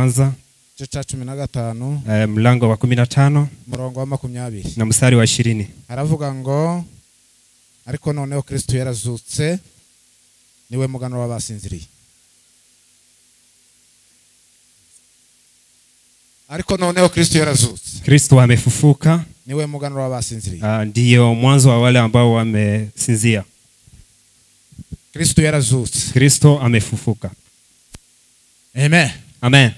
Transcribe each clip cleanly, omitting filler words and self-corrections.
kwanza cha 15 mlango wa 15 murongo wa 20 na mstari wa 20. Aravuga ngo ariko noneho Kristo yarazutse niwe mugano w'abasinziriye. Ariko noneho Kristo yarazutse. Kristo amefufuka. Niwe mugano w'abasinziriye. Ndiyo mwanzo wa wale ambao wamesinzia. Kristo yarazutse. Kristo amefufuka. Amen. Amen.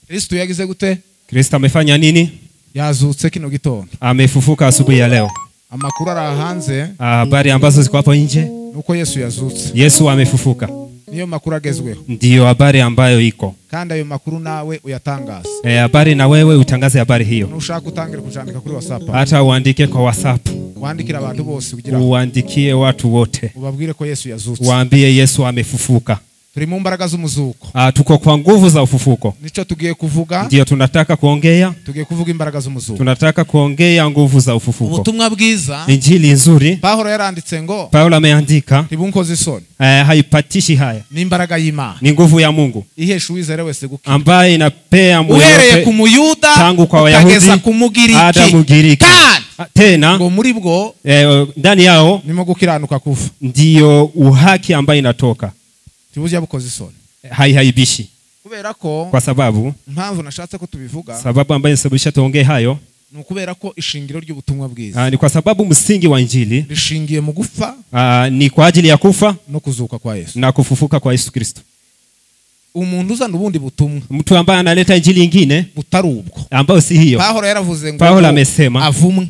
Kristo yagize gute? Kristo amefanya nini? Yazutse kino gitondo. Amefufuka asubuhi ya leo. Amakuru arahanze. Habari ambazo ziko hapo nje. Nuko Yesu yazutse. Yesu amefufuka. Niyo makuru agezweho. Ndiyo habari ambayo iko. Kandi ayo makuru nawe uyatangaza. Habari na wewe utangaze habari hiyo. Nushaka kutangira kujandika kuri WhatsApp. Hata uandike kwa WhatsApp. Waandikira abantu bose kugira uandikie watu wote. Ubabwire ko Yesu yazutse. Waambie Yesu amefufuka. Turi mu mbaraga z'umuzuko. Tuko kwa nguvu za ufufuko. Nicho tugiye kuvuga. Ndio tunataka kuongea. Tugiye kuvuga imbaraga z'umuzuko. Tunataka kuongea nguvu za ufufuko. Ubutumwa bwiza. Injili nzuri. Paulo yaranditse ngo. Paulo ameandika. Tibunkoze isoni. Haipatishi haya. Ni imbaraga y'Imana. Ni nguvu ya Mungu. Ihesha uwizera wese gukira. Ambaye inapea Mungu uhereye ku Muyuda tangu kwa Wayahudi hata Mugiriki. Tena ngo muri bwo ndani yao nimo gukiranuka kufa. Ndio uhaki ambaye inatoka. Tibujya bukoze isoni. Haibishi. Kubera ko kwa sababu mpamvu nashatse ko tubivuga. Sababu ambayo nisababisha tuongee hayo. Nukubera ko ishingiro ry'ubutumwa bwiza. Ni kwa sababu msingi wa Injili rishingiye mu gufa. Ni kwa ajili ya kufa no kuzuka kwa Yesu. Na kufufuka kwa Yesu Kristo. Umuntu uzana ubundi butumwa. Mtu ambaye analeta injili nyingine butarubwo. Ambao si hiyo. Paulo yaravuze ngo. Paulo amesema avumwe.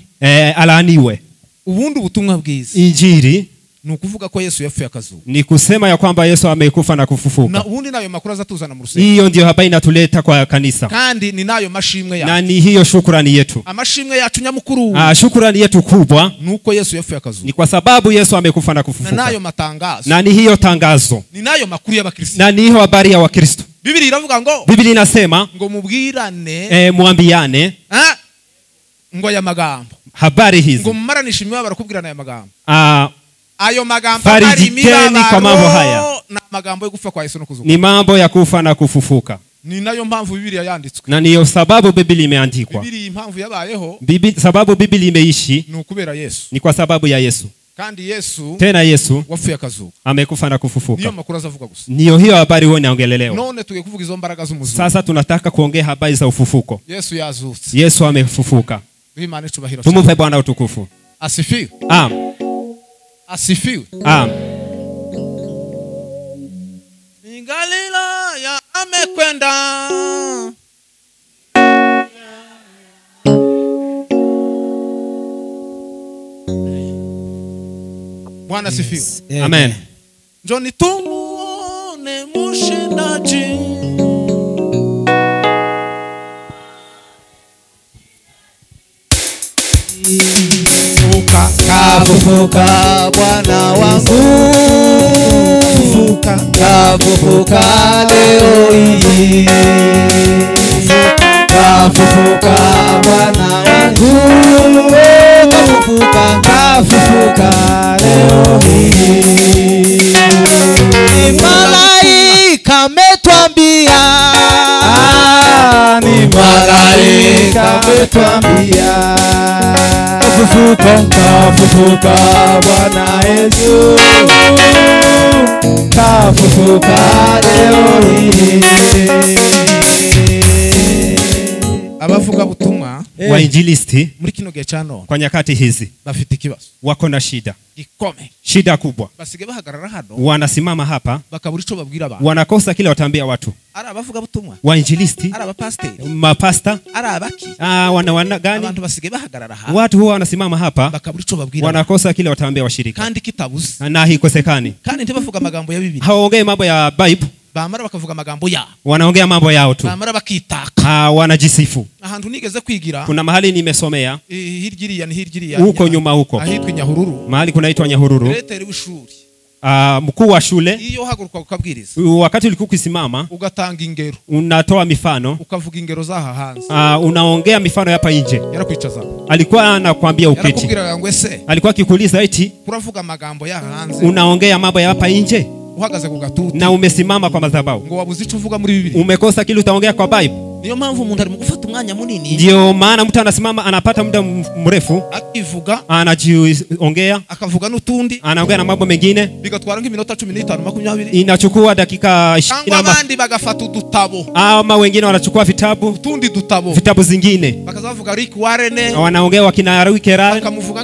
Alaaniwe. Ubundi butumwa bwiza. Injili nukuvuga ko Yesu yapfuye akazuka. Ni kusema ya kwamba Yesu amekufa na kufufuka. Na ubundi nayo makuru azatuzana mu rusengero. Hiyo ndio habari inatuleta kwa kanisa. Kandi ni nayo mashimwe yacu. Na ni hiyo shukrani yetu. Amashimwe yacu nyamukuru. Shukrani yetu kubwa nuko Yesu yapfuye akazuka. Ni kwa sababu Yesu amekufa na kufufuka. Na nayo matangazo. Na ni hiyo tangazo. Ni nayo makuru y'abakristo. Na ni hiyo habari ya Wakristo. Biblia iravuga ngo. Biblia inasema ngo mubwirane. Muambiane. Ngo ya magambo. Habari hizi. Ngo mumaranisha imibabaro kubwirana ya magambo. Ayo magambo farijikeni kwa mambo haya. Na magambo yo kufa kwa Yesu no kuzuka. Ni mambo ya kufa na kufufuka. Ni nayo mpamvu Biblia yanditswe. Na niyo sababu Biblia imeandikwa. Biblia impamvu yabayeho. Sababu Biblia imeishi. Ni ukubera Yesu. Ni kwa sababu ya Yesu. Kandi Yesu. Tena Yesu. Wafuye akazuka. Amekufa na kufufuka. Niyo makuru azavuga gusa. Niyo hiyo habari wewe naongeleleo. None tuge kuvuga izo mbaraga z'umuzuko. Sasa tunataka kuongea habari za ufufuko. Yesu yazutse. Yesu amefufuka. Imana icubahiro. Tumupe Bwana utukufu. Asifiwe. Asifiwe. Galilaya amekwenda. Bwana asifiwe. Amen. Njoni tumuone mshindaji. Kafufuka Bwana wangu. Kafufuka leo hii. Kafufuka Bwana wangu. Kafufuka leo hii. Ni malaika ametuambia. Ni malaika ametuambia. Kafufuka Bwana Yesu. Kafufuka leo hii. Abavuga butumwa wa injilisti muri kino gihe cyano kwa nyakati hizi bafite ikibazo. Wako na shida. Ikome. Shida kubwa. Basige bahagarara hano. Wanasimama hapa. Bakabura ico babwira abantu. Wanakosa kile wataambia watu. Ara abavuga butumwa. Wa injilisti. Ara abapastor. Mapasta. Ara abaki. Wana gani? Abantu basige bahagarara hano. Watu huwa wanasimama hapa. Bakabura ico babwira. Wanakosa kile wataambia washirika. Kandi kitabuze. Na hikosekani. Kandi ntibavuga amagambo ya Biblia. Hawaongei mambo ya Bible. Bamara bakavuga amagambo ya. Wanaongea mambo yao tu. Bamara bakitaka. Wanajisifu. Ahantu nigeze kwigira. Kuna mahali nimesomea. Hirgiriya. Huko nyuma huko. Ahitwa Nyahururu. Mahali kunaitwa Nyahururu. Direteri w'ishuri. Mkuu wa shule. Iyo haguruka ukabwiriza. Wakati ulikuwa ukisimama. Ugatanga ingero. Unatoa mifano. Ukavuga ingero zaha hanze. Unaongea mifano hapa nje. Yarakwicaza. Alikuwa anakuambia uketi. Yarakubwira ngo ese. Alikuwa akikuuliza eti. Kuravuga amagambo ya hanze. Unaongea mambo ya hapa nje. uhagaze ku gatuti na umesimama kwa madhabahu, ngo wabuze ico uvuga muri Biblia, umekosa kile utaongea kwa Bible. niyo mpamvu umuntu ari mu gufata umwanya munini, Ndio maana mtu anasimama anapata muda mrefu akivuga anajiongea, akavuga n'utundi, anaongea na mambo mengine, bigatwara nk'iminota 15 20, inachukua dakika 20 abandi bagafata udutabo, ama wengine wanachukua vitabu, utundi dutabo, vitabu zingine bakazavuga Rick Warren, wanaongea wakina Rick Warren, bakamuvuga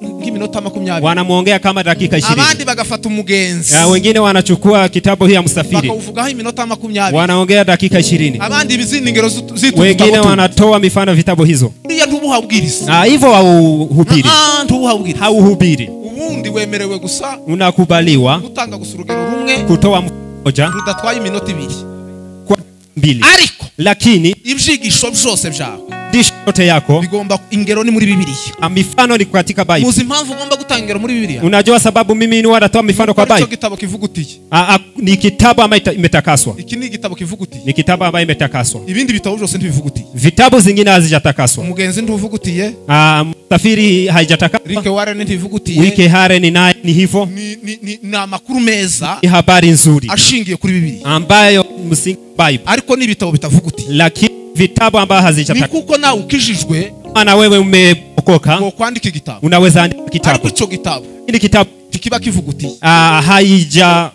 nk'iminota 20, wanamuongea kama dakika 20. abandi bagafata umugenzi, wengine wanachukua kitabu hii ya msafiri, bakavugaho iminota 20, wanaongea dakika 20. abandi bizindi ngero zitu, wengine wanatoa mifano vitabu hizo. Ndiye ntubuhabwiriza, hivyo hauhubiri, ntubuhabwiriza, hauhubiri. ubundi wemerewe gusa, unakubaliwa gutanga gusurugero rumwe, kutoa mmoja rudatwaye iminota 2 kwa 2, ariko lakini ibyigisho byose byawe yote yako bigomba ingero ni muri Bibiliya, mifano ni katika Bible. muzi impamvu ugomba gutanga ingero muri Bibiliya? Unajua sababu mimi ni wanatoa mifano kwa Bible? Icyo gitabo kivugutiye, ni kitabu ambayo imetakaswa. Iki ni gitabo kivugutiye, ni kitabu ambayo imetakaswa. Ibindi bitabo byose ntibivugutiye, vitabu zingine hazijatakaswa. Umugenzi ntuvugutiye, Msafiri haijatakaswa. Rick Warren ntivugutiye, Rick Warren naye ni hivyo. Ni amakuru meza, ni habari nzuri ashingiye kuri Bibiliya, ambayo msingi Bible, ariko ni bitabo bitavugutiye, lakini vitabu ambavyo hazijatakaswa. Ni kuko na ukijijwe, na wewe umeokoka, ngo kwandika igitabo, unaweza andika kitabu, ariko ico gitabo ili kitabu kikiba kivugutiye, haija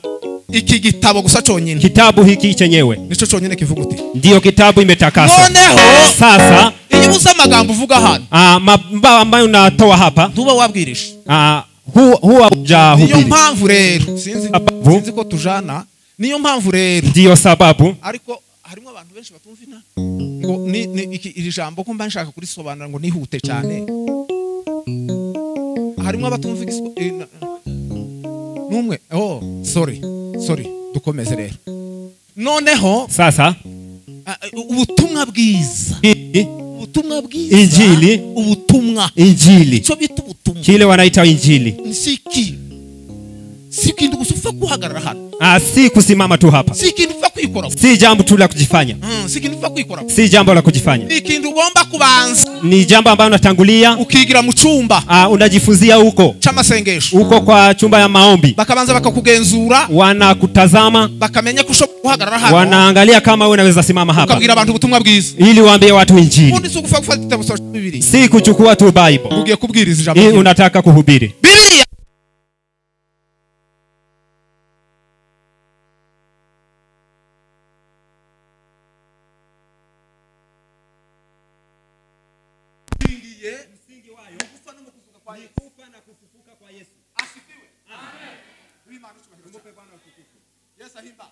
iki gitabo gusa cyonyine, kitabu hiki chenyewe nico cyonyine kivugutiye, ndio kitabu imetakaswa. Noneho sasa iyo uza amagambo uvuga hano, mambo ambayo unatoa hapa, ntuba wabwirije, huwa hujahubiri. Niyo mpamvu rero sinzi ko tujana, niyo mpamvu rero, ndio sababu, ariko harimo abantu benshi batumvina ngo iri jambo ko mba nshaka kurisobanura ngo nihute cyane, harimo abatumva numwe. Sorry dukomeze rero. Noneho sasa ubutumwa bwiza, injili, injili, cyo bita ubutumwa, kile wanaita injili, si kintu gusufa kuhagarara hano, si kusimama tu hapa, si kintu ufa kwikora, si jambo tu la kujifanya, si kintu ufa kwikora, si jambo la kujifanya, ni kintu ugomba kubanza, ni jambo ambalo unatangulia ukigira mu cyumba, unajifunzia huko cy'amasengesho, huko kwa chumba ya maombi, bakabanza bakakugenzura, wanakutazama, bakamenya kusho kuhagarara hano, wanaangalia kama wewe unaweza simama hapa, ukabwira abantu ubutumwa bwiza, ili waambie watu injili. Undi si kufa gufata igitabo cya Bibiliya, si kuchukua tu Bible, ugiye kubwiriza ijambo, unataka kuhubiri Bibiliya. Msingi wayo kufa na kufufuka kwa Yesu, kufa na kufufuka kwa Yesu. Asifiwe. Amen. Wima mpe Bwana utukufu. Yesu ahimba.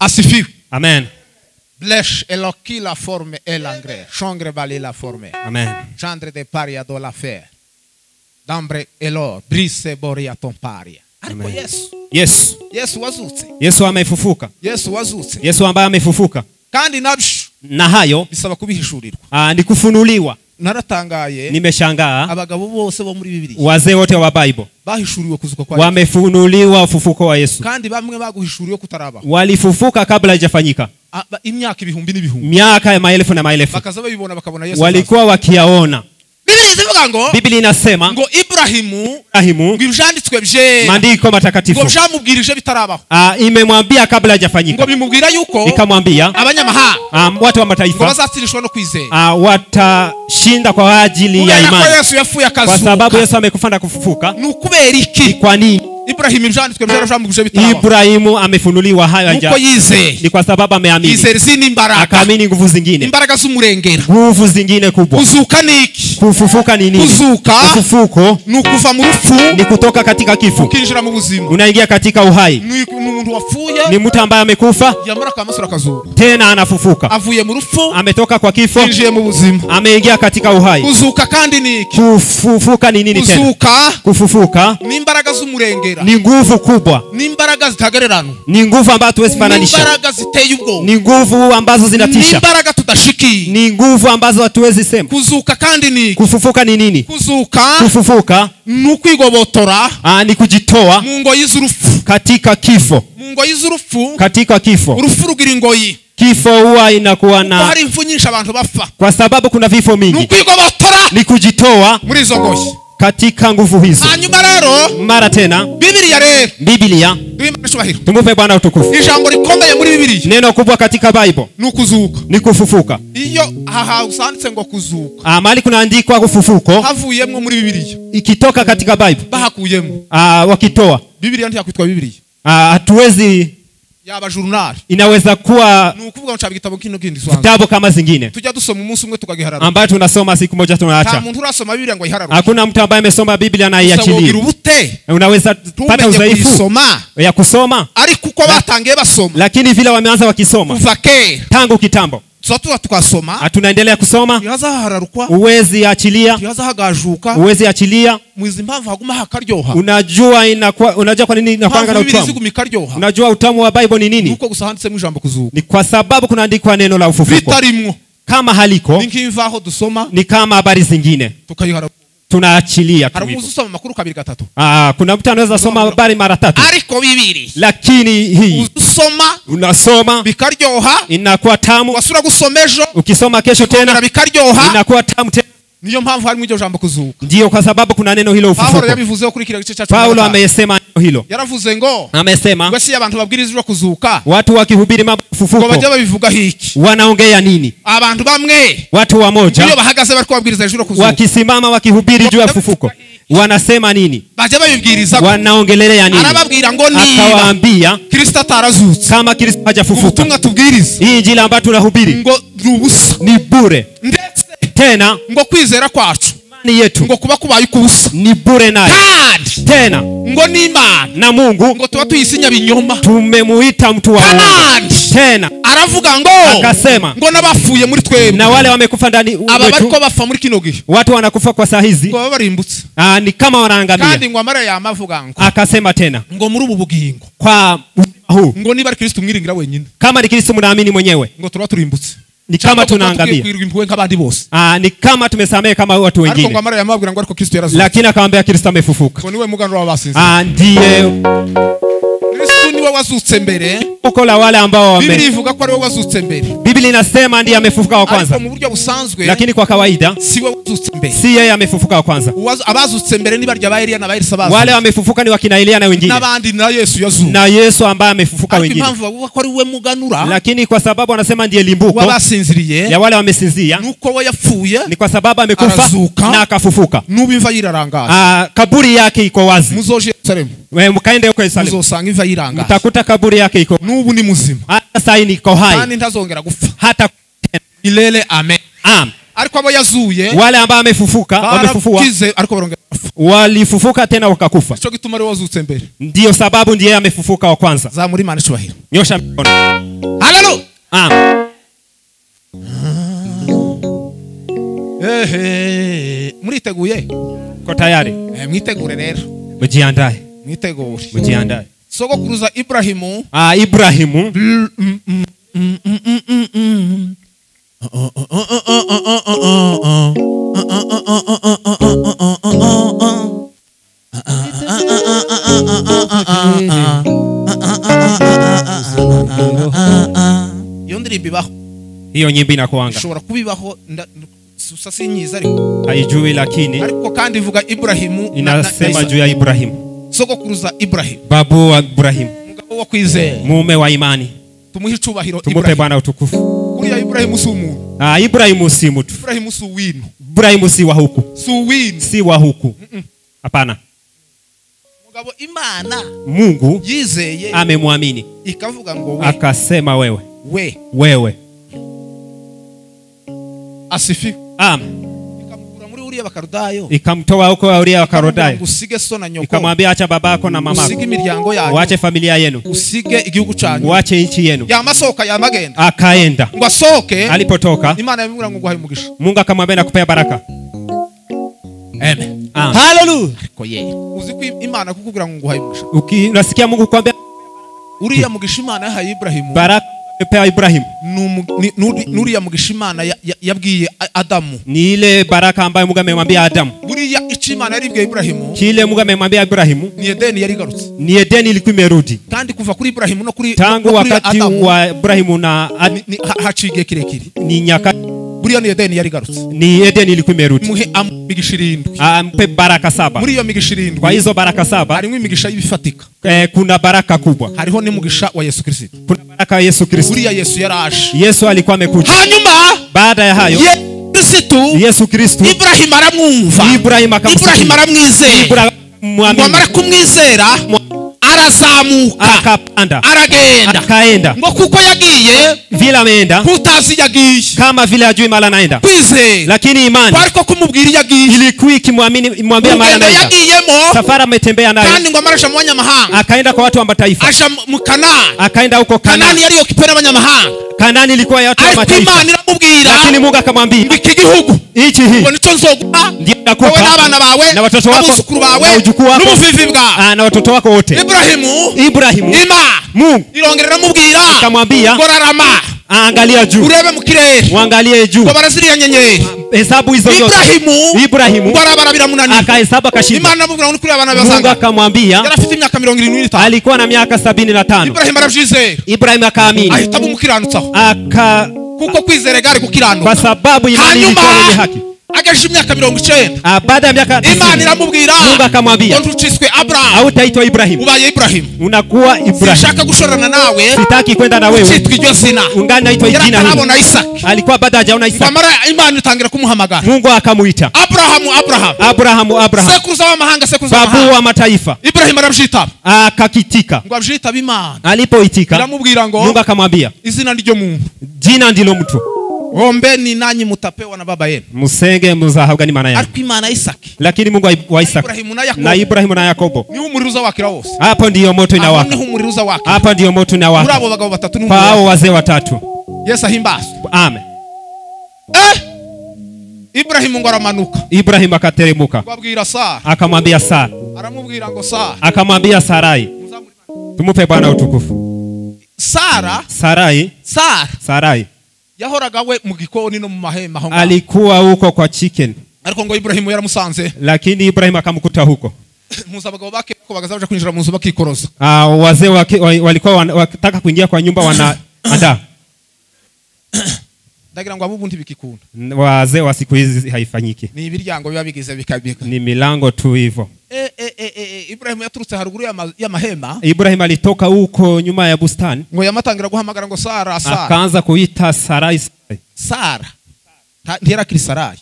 Asifiwe. Amen. Blech eloki la forme et l'engrais. Changre bali la forme. Amen. Gendre de paria do la fer. Dambre elo brise boria ton paria. Ariko Yesu wazutse. Yesu amefufuka. Yesu ambaye amefufuka. Kandi nabyo na hayo bisaba kubihishurirwa. Ni kufunuliwa. Naratangaye, nimeshangaa, abagabo bose bo muri Bibiliya, wazee wote wa Bible bahishuriwe kuzuka kwa Yesu, wamefunuliwa ufufuko wa Yesu, kandi bamwe baguhishuriwe kutaraba, walifufuka kabla haijafanyika, imyaka ibihumbi n'ibihumbi, miaka ya maelfu na maelfu, bakaza babibona bakabona Yesu, walikuwa wakiyaona. Biblia inasema ngo Ibrahimu ngo ibyanditswe bye, maandiko matakatifu ngo byamubwirije bitarabaho, imemwambia kabla hajafanyika, ngo bimubwira yuko ikamwambia abanyamahanga, watu wa mataifa bazatirishwa no kwizera, watashinda kwa ajili ya imani, Yesu yafuye akazuka, kwa sababu Yesu amekufa na kufufuka. Nukubera iki? Kwa nini Ibrahimu ibyanditswe byarabamubwirije bitarabaho? Ibrahimu amefunuliwa hayo haja, nuko yizeye, ni kwa sababu ameamini, yizera zini imbaraga, akaamini nguvu zingine, imbaraga z'umurengera, nguvu zingine kubwa. Kuzuka niki? Kufufuka ni nini? Kuzuka, ufufuko nukuva mu rupfu, ni kutoka katika kifo ukinjira mu buzima, unaingia katika uhai. Ni umuntu wafuye, ni mtu ambaye amekufa, yamara kamasura kazuka, tena anafufuka, avuye mu rupfu, ametoka kwa kifo, yinjiye mu buzima, ameingia katika uhai. Kuzuka kandi niki? Kufufuka ni nini tena? Kufufuka ni imbaraga z'umurengera, ni nguvu kubwa, ni imbaraga zitagererana, ni nguvu ambazo hatuwezi fananisha, ni imbaraga ziteye ubwoba, ni nguvu ambazo zinatisha, ni imbaraga tudashiki, ni nguvu ambazo hatuwezi sema. Kuzuka kandi niki? Kufufuka ni nini? Kufufuka nukwigobotora, ni kujitoa mu ngoyi z'urupfu, katika kifo, mu ngoyi z'urupfu, katika kifo. Urupfu rugira ingoyi, Kifo huwa inakuwa na hari impfu nyinshi abantu bapfa kwa sababu kuna vifo mingi. Nukwigobotora Ni kujitoa muri izo ngoyi katika nguvu hizo. hanyuma rero Mara tena Biblia rero Biblia Biblia tumupe Bwana utukufu. ijambo rikomeye muri Biblia Neno kubwa katika Bible nukuzuka ni kufufuka. iyo aha usanditse ngo kuzuka Mahali kunaandikwa kufufuko havuyemwo muri Biblia ikitoka katika Bible bahakuyemwo wakitoa Biblia ntiyakwitwa Biblia hatuwezi yaba journal inaweza kuwa nukuvuga ngo cyabe igitabo kino kindi swanza kitabu kama zingine tujya dusoma umunsi umwe tukagiharara ambayo tunasoma siku moja tunaacha. nta muntu urasoma Biblia ngo iharara. Hakuna mtu ambaye amesoma Biblia na iachilie. Unaweza pata udhaifu ya kusoma ariko uko batangiye basoma lakini vile wameanza wakisoma kuva kera tangu kitambo tuza tukasoma tunaendelea kusoma yaza hararukwa uwezi achilia yaza hagajuka uwezi achilia mwizi mpamvu haguma hakaryoha unajua kwa nini inakwanga na utamu unajua utamu wa Bible ni nini nuko gusahanditse mu ijambo kuzuka ni kwa sababu kunaandikwa neno la ufufuko bitarimwo kama haliko ninkivaho dusoma ni kama habari zingine tukayihara tunaachilia tu. Haramuzi usoma makuru kabiri gatatu. Kuna mtu anaweza soma habari mara 3. Ariko bibiri. Lakini hii unasoma bikaryoha inakuwa tamu. Wasura gusomejo Ukisoma kesho tena bikaryoha inakuwa tamu tena. Niyo mpamvu harimo iryo jambo kuzuka. Ndio kwa sababu kuna neno hilo ufufuko. Paulo yabivuze kuri kile gice cha Paulo amesema hilo. Yaravuze ngo amesema wese abantu babwirizwa kuzuka. Watu wakihubiri mambo ufufuko. Ngo bajya babivuga hiki. Wanaongea nini? Abantu bamwe. Watu wamoja. Ndio bahagaze bari kubabwiriza ijuru kuzuka. Wakisimama wakihubiri juu ya ufufuko. Wanasema nini? Bajya babibwiriza. Wanaongelelea nini? Arababwira ngo ni. Akawaambia Kristo atarazutse. Kama Kristo hajafufuka. Ubutumwa tubwiriza. Hii injili ambayo tunahubiri ngo rubusa. Ni bure. Ndetse tena ngo kwizera kwacu ni yetu ngo kuba kubaye kubusa ni bure naye tena ngo ni Imana na Mungu ngo tuba tuyisinya binyoma tumemuita mtu wa Mungu tena aravuga ngo akasema ngo nabafuye muri twebwe na wale wamekufa ndani aba bariko bafa muri kino gihe watu wanakufa kwa saa hizi ngo barimbutse ni kama wanaangamia kandi ngo amara yamavuga ngo akasema tena ngo muri ubu bugingo kwa huu ngo niba Kristo mwiringira wenyine kama ni Kristo mnaamini mwenyewe ngo tuba turimbutse ni kama tunaangamia ni kama tumesamehe kama watu wengine lakini akamwambia Kristo amefufuka ndiye Kristo niwe wazutse mbere uko la wale ambao Biblia ivuga ko ari we wazutse mbere Biblia inasema ndiye amefufuka wa kwanza mu buryo busanzwe lakini kwa kawaida si we wazutse mbere si yeye amefufuka wa kwanza abazutse mbere ni barya ba Elia na ba Elisa bazo wale wamefufuka ni wakina Elia na wengine nabandi na Yesu yazuka na Yesu ambaye amefufuka wengine impamvu bavuga ko ari we muganura lakini kwa sababu anasema ndiye limbuko wabasinziriye ya wale wamesinzia nuko we yapfuye ni kwa sababu amekufa na akafufuka nubimva yirarangaza kaburi yake iko wazi muzoje Yerusalemu mkaende huko Yerusalemu muzosanga imva yirangaza mtakuta kaburi yake iko nubu ni muzima hata sasa niko hai kandi ntazongera gupfa hata milele amen ariko abo yazuye wale ambao wamefufuka wamefufua ariko barongera walifufuka tena wakakufa cyo gituma ari wazutse mbere ndio sababu ndiye amefufuka wa kwanza za muri Imana cyubahiro nyosha mikono haleluya muriteguye ko tayari mwitegure rero mujiandae mujiandae sogokuruza Ibrahimu Ibrahimu iyo ndirimbo ibaho hiyo nyimbo inakuanga ushobora kubibaho sasa nyiza ariko haijui lakini ariko kandi ivuga Ibrahimu inasema juu ya Ibrahimu sogokuruza Ibrahimu babu wa Ibrahimu mugabo wa kwizera mume wa imani tumuhe icubahiro tumupe Bwana utukufu kuriya Ibrahimu si umuntu Ibrahimu si mtu Ibrahimu si winu Ibrahimu si wa huku si wa huku hapana mugabo Imana Mungu yizeye amemwamini ikavuga ngo we akasema wewe asifi ikamukura muri uriya bakarudayo ikamtoa huko uriya bakarudayo usige so na nyoko ikamwambia acha babako na mamako usige imiryango yanyu waache familia yenu usige igihugu cyanyu waache nchi yenu yamasoka yamagenda akaenda ngo asoke alipotoka Imana yamubwira ngo guhaye umugisha Mungu akamwambia nakupea baraka amen haleluya ariko uzi ko Imana kukubwira ngo guhaye umugisha unasikia Mungu kwambia uriya mugisha Imana yahaye Ibrahimu baraka amepewa Ibrahim nuriya mugisha Imana yabwiye Adamu. Ni ile baraka ambayo Mungu amemwambia Adamu. Buriya Imana yaribwiye Ibrahimu. Kile Mungu amemwambia Ibrahimu. Ni Edeni yari garutse. Ni Edeni ilikuwa imerudi. Kandi kuva kuri Ibrahimu no kuri tangu wakati wa Ibrahimu na hacige kirekire. Ni nyakati. Buriya ni Edeni yari garutse. Ni Edeni ilikuwa imerudi. Muhe migisha 7. Ampe baraka 7. Muri iyo migisha 7. Kwa hizo baraka 7 harimo imigisha y'ibifatika. Kuna baraka kubwa. Hariho ni mugisha wa Yesu Kristo. Kuna baraka ya Yesu Kristo. Buriya Yesu yaraje. Yesu alikuwa amekuja. Hanyuma baada ya hayo Yesu Kristo Ibrahim aramwumva. Ibrahim aramwizera. Mwamara kumwizera arazamuka akapanda akaenda ngo kuko yagiye vile ameenda kutazi yagiye kama vile ajui mala naenda kwizera. Lakini imani bariko kumubwira yagiye ilikuwa ikimwambia mala naenda. Safari ametembea nayo kandi ngo amarasha mu banyamahanga akaenda kwa watu wa mataifa asha mu Kanani akaenda huko Kanani yari yokipera abanyamahanga. Kanani ilikuwa ya watu wa mataifa. Imana iramubwira lakini Mungu akamwambia iki gihugu hichi hii ngo nico nzoguha ndio nakupa n'abana bawe na watoto wako na ujukuu wako n'ubuvivi bwawe na watoto wako wote. Ibrahimu Mungu irongerera mubwira akamwambia gorarama angalia juu urebe mu kirere muangalie juu ngo baraziriya nyenyeri hesabu hizo zote. Ibrahimu barabara biramunani akahesabu akashinda. Imana namubwira ngo kuri abana bazanga. Mungu akamwambia yarafite imyaka 75 alikuwa na miaka 75. Ibrahim aravyizera. Ibrahim akaamini ahitamo umukiranutsaho kuko kwizera gari kukiranuka kwa sababu imani ilikuwa yenye haki. Ageje imyaka 90 baada ya miaka Imana iramubwira Mungu akamwambia ntuciswe Abraham hautaitwa Ibrahim ubaye Ibrahim unakuwa Ibrahim. Sishaka gushorana nawe sitaki kwenda na wewe sitwi iryo zina ungana naitwa jina hili. Yarabona Isaac alikuwa baada hajaona Isaac kamara Imana itangira kumuhamagara Mungu akamuita Abraham sekuruza w'amahanga babu wa mataifa. Ibrahim arabyitaba akakitika ngo abyitaba Imana alipoitika iramubwira ngo Mungu akamwambia izina ndyo muntu jina ndilo mtu ombeni nanyi mutapewa na baba yenu musenge muzahabwa n'Imana yenu. Ariko Imana Isaac lakini Mungu wa Isaac na Ibrahimu na Yakobo ni umuriruza wakira wose. Hapo ndiyo moto inawaka. Ni umuriruza wake. Hapo ndiyo moto inawaka. Urabo bagabo batatu kwa hao wazee watatu. Yesu ahimbazwe. Amen. Ibrahimu ngo aramanuka. Ibrahimu akateremuka. Abwira Sara. Akamwambia Sara. Aramubwira ngo Sara. Akamwambia Sarai. Tumupe Bwana utukufu. Sarai yahoraga we mu gikoni no mu mahema aho alikuwa huko kwa chicken. Ariko ngo Ibrahimu yaramusanze. Lakini Ibrahimu akamkuta huko. Musa abagabo bake ko bagazaje kwinjira mu nzu bakikoroza. Wazee walikuwa wanataka kuingia kwa nyumba wanaandaa. Ndagira ngo abubu ntibikikunda. Wazee wa siku hizi haifanyiki. Ni ibiryango biba bigize bikabika. Ni milango tu hivyo. Ibrahimu yaturutse haruguru ya mahema. Ibrahimu alitoka huko nyuma ya bustani. Ngo yamatangira guhamagara ngo Sara. Akaanza kuita Sarai. Sara. Ndira kiri Sarai.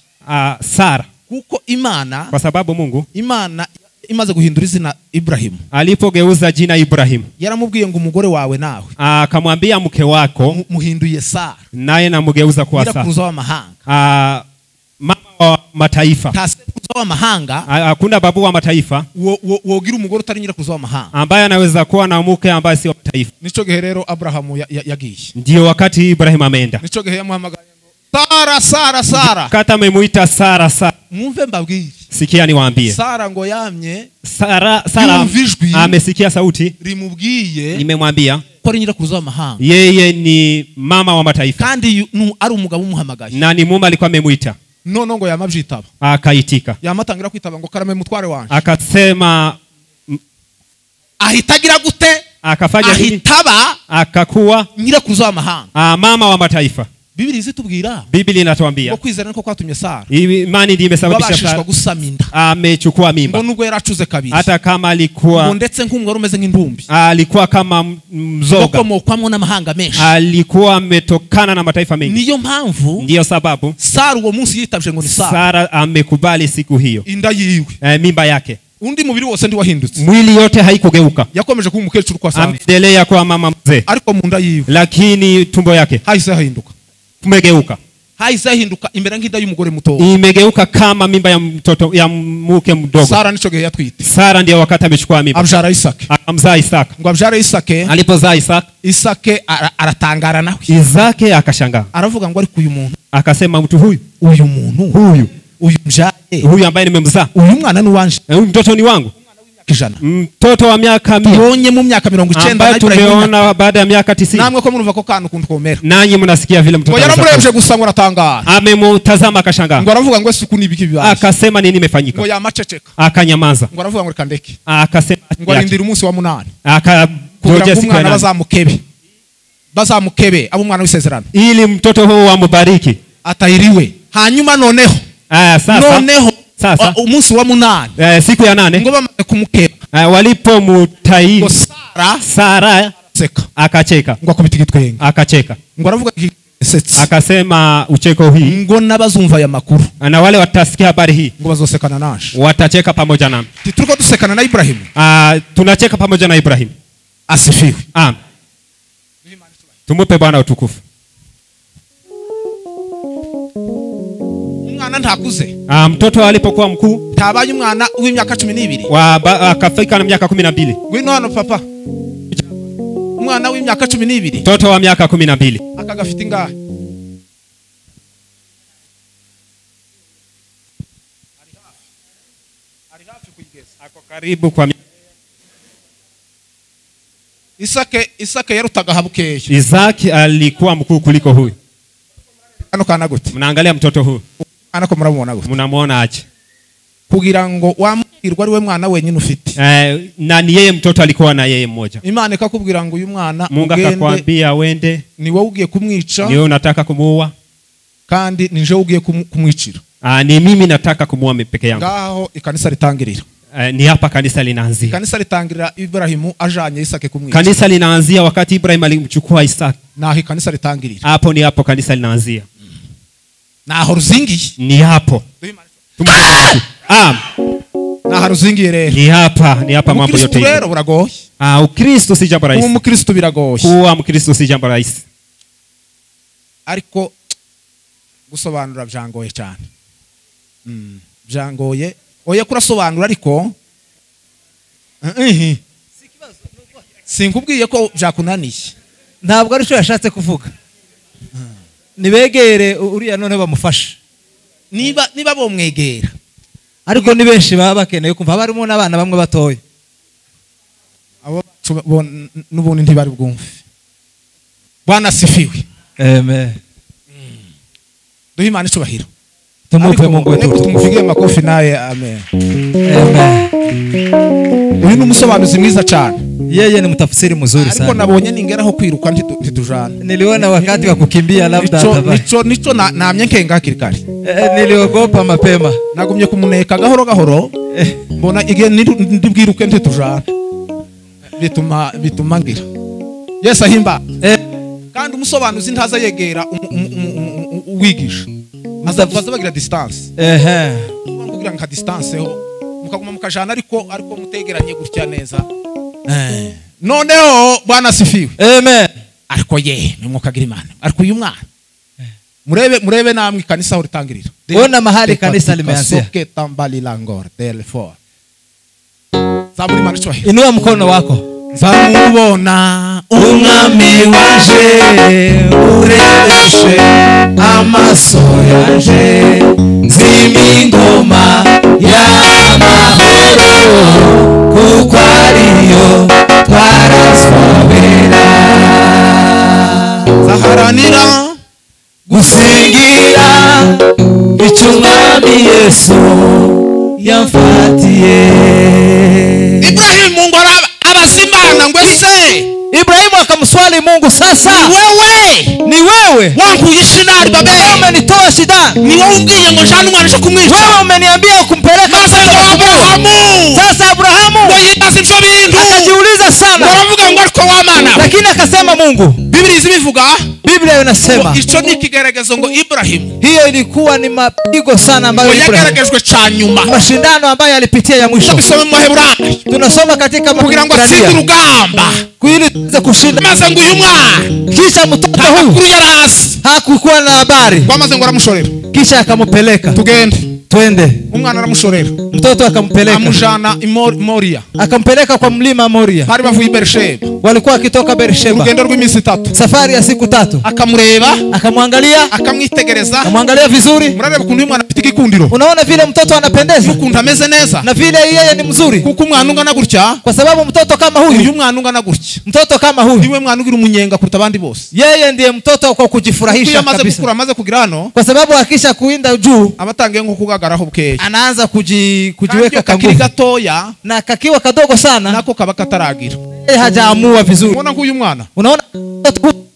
Sara. Kuko Imana. Kwa sababu Mungu. Imana imaze guhindura izina Ibrahimu. Alipogeuza jina Ibrahimu. Yaramubwiye ngo umugore wawe nawe. Akamwambia mke wako. Muhinduye Sara. Naye namugeuza kuwa Sara. Kuza wa mahanga. Mama wa mataifa. Kuza wa mahanga. Hakuna babu wa mataifa. Wogira umugore utari nyira kuza wa mahanga. Ambaye anaweza kuwa na mke ambaye si wa mataifa. Nico gihe rero Abrahamu yagiye. Ndio wakati Ibrahim ameenda. Nico gihe yamuhamagaye Sara. Kata amemuita Sara. Mwumve mbabwire. Sikia niwaambie. Sara ngo yamye. Sara amesikia sauti. Rimubwiye. Nimemwambia. Ko nyira kuza wa mahanga. Yeye ni mama wa mataifa. Kandi ari umugabo umuhamagaye. Na ni mume alikuwa amemuita. None ngo yamabyitaba. Akaitika. Yamatangira kwitaba ngo karame mutware wanje. Akasema ahitagira gute? Akafanya nini? Ahitaba akakuwa nyira kuza wa mahanga. Mama wa mataifa. Biblia izitubwira. Biblia inatuambia. Ngo kwizera niko kwatumye Sara. Imani ndiyo imesababisha Sara. Amechukua mimba. Ngo nubwo yaracuze kabiri. Hata kama alikuwa. Ngo ndetse nk'umugore umeze nk'indumbi. Alikuwa kama mzoga. Ngo kwamwo n'amahanga menshi. Alikuwa ametokana na mataifa mengi. Niyo mpamvu. Ndiyo sababu. Sara uwo munsi yitabye ngo ni Sara. Sara amekubali siku hiyo. Inda yiwe. Mimba yake. Undi mubiri wose ndi wahindutse. Mwili yote haikugeuka. Yakomeje kuba umukecuru kwa Sara. Ameendelea kwa mama mzee. Ariko mu nda yiwe. Lakini tumbo yake haise hahinduka. Kumegeuka. Haise hinduka imbere nk'inda y'umugore muto. Imegeuka kama mimba ya mtoto ya mke mdogo. Sara nico gihe yatwite. Sara ndiyo wakati amechukua mimba. Abyara Isaka. Akamzaa Isaka. Ngo abyara Isaka. Alipozaa Isaka. Isaka aratangara nawe. Isaka akashangaa. Aravuga ngo ariko uyu muntu. Akasema mtu huyu mjaye. Huyu ambaye nimemzaa. Uyu mwana ni wanje. Huyu mtoto ni wangu. kijana. Mtoto wa miaka 100. Tubonye mu myaka 90 na tumeona baada ya miaka 90. Namwe ko murumva ko kantu kunkomera. Nanyi mnasikia vile mtoto. Yaramurebye gusa ngo ratangara. Amemutazama akashangaa. Ngo aravuga ngo ese kuni biki bibaye. Akasema nini imefanyika? Ngo yamaceceka. Akanyamaza. Ngo aravuga ngo kandeke. Akasema ngo arindira umunsi wa 8. Akajoja siku ya 8. Bazamukebe abo mwana w'isezerano. Ili mtoto huo amubariki. Atahiriwe. Hanyuma noneho. Sasa. Noneho. Sasa umunsi wa 8. Siku ya 8. Ngo bamaze kumukeba. Walipomutaini. Sara seka. Akacheka. Ngo akubita igitwenge. Akacheka. Ngo aravuga akasema ucheko hii. Ngo nabazumva ya makuru. Na wale watasikia habari hii. Ngo bazosekana nash. Watacheka pamoja nami. Turiko dusekana na Ibrahim. Tunacheka pamoja na Ibrahim. Asifiwe. Tumupe Bwana utukufu. Umwana ntakuze. Mtoto alipokuwa mkuu. Tabaye umwana w'imyaka 12. Akafika na miaka 12. Ngwino hano papa. Umwana w'imyaka 12. Mtoto wa miaka 12. Akagafite ngahe? Ari hafi kugeza. Ako karibu kwa Isake yarutaga habukeye. Isaki alikuwa mkuu kuliko huyu. Ano kana gute? Mnaangalia mtoto huyu. Anako murabona gute? Mnamuona aje? Kugira ngo wamwirwa ari we mwana wenyine ufite. Na ni yeye mtoto alikuwa na yeye mmoja. Imana ikakubwira ngo uyu mwana Mungu akakwambia wende. Ni wewe ugiye kumwica. Ni wewe unataka kumuua. Kandi ni je ugiye kumwicira. Ni mimi nataka kumuua peke yangu. Ngaho ikanisa ritangirira. Ni hapa kanisa linaanzia. Kanisa litangirira Ibrahimu ajanye Isake kumwica. Kanisa linaanzia wakati Ibrahim alimchukua Isaka. Naho kanisa litangirira. Hapo ni hapo kanisa linaanzia. Naho ruzingi. Ni hapo. Naho ruzingi rero. Ni hapa mambo yote. Ukristo rero buragoye. Ukristo si jambo rahisi. Umukristo biragoye. Kuwa mkristo si jambo rahisi. Ariko gusobanura byangoye cyane. Byangoye. Oya kurasobanura ariko sinkubwiye ko byakunaniye. Ntabwo ari cyo yashatse kuvuga. Nibegere uriya none bamufasha. Niba bomwegera. Ariko ni benshi baba bakeneye kumva barimo n'abana bamwe batoye. Abo nubundi ntibari bwumve. Bwana sifiwe. Amen. Duhe Imana icubahiro. Tumupe Mungu wetu. Tumufige makofi naye amen. Amen. Uyu ni umusobanuzi mwiza cyane. Yeye ni mtafsiri mzuri sana. Ariko nabonye ningeraho kwiruka ntitujana. Niliona wakati wa kukimbia labda atava. Nicho namye nkenga kirikari. Niliogopa mapema. Nagumye kumuneka gahoro gahoro. Mbona igihe ndibwiruke ntitujana. Bituma ngira. Yesu ahimba. Kandi umusobanuzi ntaza yegera uwigisha. Azavuza bagira distance. Kugira nka distance ho mukaguma mukajana ariko mutegeranye gutya neza. Noneho Bwana sifiwe. Amen. Ariko nimwokagira Imana. Ariko uyu mwana. Murebe namwe kanisa ho ritangirira. Ona mahali kanisa limeanzia. Soke tambali langor delfo. Zaburi Imana chwa. Inua mkono wako. Zamubona umwami waje urebeshe amaso yaje zimingoma y'amahoro kuko ariyo twarazwabera zaharanira gusingira icyo umwami Yesu yamfatiye. Ibrahim Mungu abasimana ngo ese Ibrahimu akamswali Mungu, sasa ni wewe wangu Shinari Babeli, umenitoa shida, ni wewe ungiye ngo jana umwana kumwica, wewe umeniambia kumpeleka Abrahamu. Sasa Abrahamu ngo yibaza ibyo bintu akajiuliza sana, baravuga ngo ariko wamana, lakini akasema Mungu. Biblia zibivuga, Biblia inasema ico ni kigeregezo ngo Ibrahim, hiyo ilikuwa ni mapigo sana ambayo yageragejwe cha nyuma, mashindano ambayo alipitia ya mwisho. Tusome mu Hebrania, tunasoma katika kugira ngo atsinde urugamba ili tuweze kushinda. Maze ngo uyu mwana kisha mtoto huyu yarazi hakukuwa na habari, kwamaze ngo aramushorera, kisha akampeleka. Tugende twende. Umwana aramushorera. Mtoto akampeleka. Amujana Moria. Akampeleka kwa mlima Moria. Bari bavuye Beersheba. Walikuwa wakitoka Beersheba. Urugendo rw'iminsi 3. Safari ya siku 3. Akamureba, akamwangalia, akamwitegereza. Akamwangalia vizuri. Murareba ukuntu uyu mwana afite igikundiro. Unaona vile mtoto anapendeza. Ukuntu ameze neza. Na vile yeye ni mzuri. Kuko umwana ungana gutya. Kwa sababu mtoto kama huyu. Uyu mwana ungana gutya. Mtoto kama huyu. Niwe mwana ugira umunyenga kuruta abandi bose. Yeye ndiye mtoto kwa kujifurahisha kabisa. Amaze kugira hano. Kwa sababu akisha kuinda juu, abatangiye nko kugagaraho bukeye. Anaanza kujiweka kanguvu. Gatoya na kakiwa kadogo sana nako kaba kataragira. Hajaamua vizuri. Unaona huyu mwana? Unaona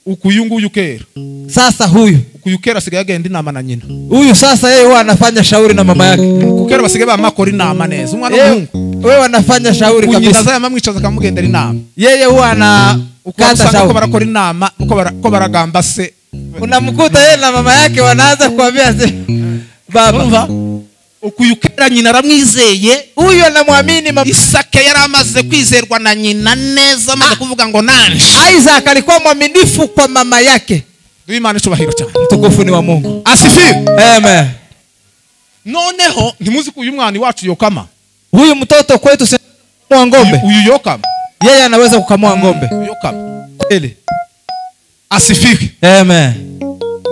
ukuyungu kera. Sasa huyu ukuyukera asigaye agenda inama na nyina. Huyu sasa yeye huwa anafanya shauri na mama yake. Kukera basigaye bamakora inama neza. Umwana w'umuhungu wewe anafanya shauri kabisa. Kunyina zaya mamwicaza kamugendera inama. Yeye huwa ana ukata shauri. Uko barakora inama, uko baragamba se. Unamkuta yeye na mama yake wanaanza kuambia baba ukuyukera nyina aramwizeye. Huyu anamwamini mama. Isaka yaramaze kwizerwa na nyina neza, amaze kuvuga ngo nanje. Isaac alikuwa mwaminifu kwa mama yake. Imana icubahiro cyane. Mtukufu ni wa Mungu. Asifiwe. Amen. Noneho ntimuzi ko uyu mwana wacu yokama. Huyu mtoto kwetu si ng'ombe. Uyu yokama. Yeye anaweza kukamua ng'ombe. Yokama. Kweli. Asifiwe. Amen.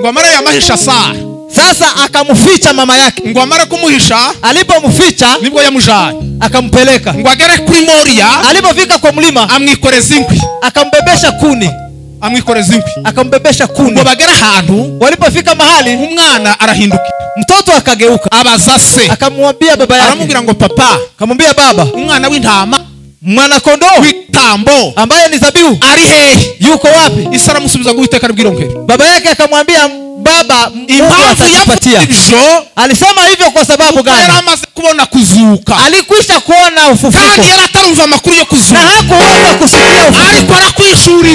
Ngo amara yamahisha Sara. Sasa akamficha mama yake. Ngo amara kumuhisha, alipomficha nibwo yamujanye. Akampeleka. Ngo agere kuri Moria, alipofika kwa mlima, amwikoreza inkwi. Akambebesha kuni. Amwikoreza inkwi. Akambebesha kuni. Ngo bagera ahantu, walipofika mahali, umwana arahinduka. Mtoto akageuka. Abaza se. Akamwambia baba yake. Aramubwira ngo papa. Akamwambia baba. Umwana w'intama. Mwana kondoo w'itambo ambaye ni dhabihu ari hehe? Yuko wapi? Isara musubiza ngo Uwiteka aribwirongere. Baba yake akamwambia baba, Mungu atakupatia. Alisema hivyo kwa sababu gani? Yari amaze kubona kuzuka. Alikwisha kuona ufufuko. Kandi yari atarumva amakuru yo kuzuka. Na hakuweza kusikia ufufuko. Ariko arakwishura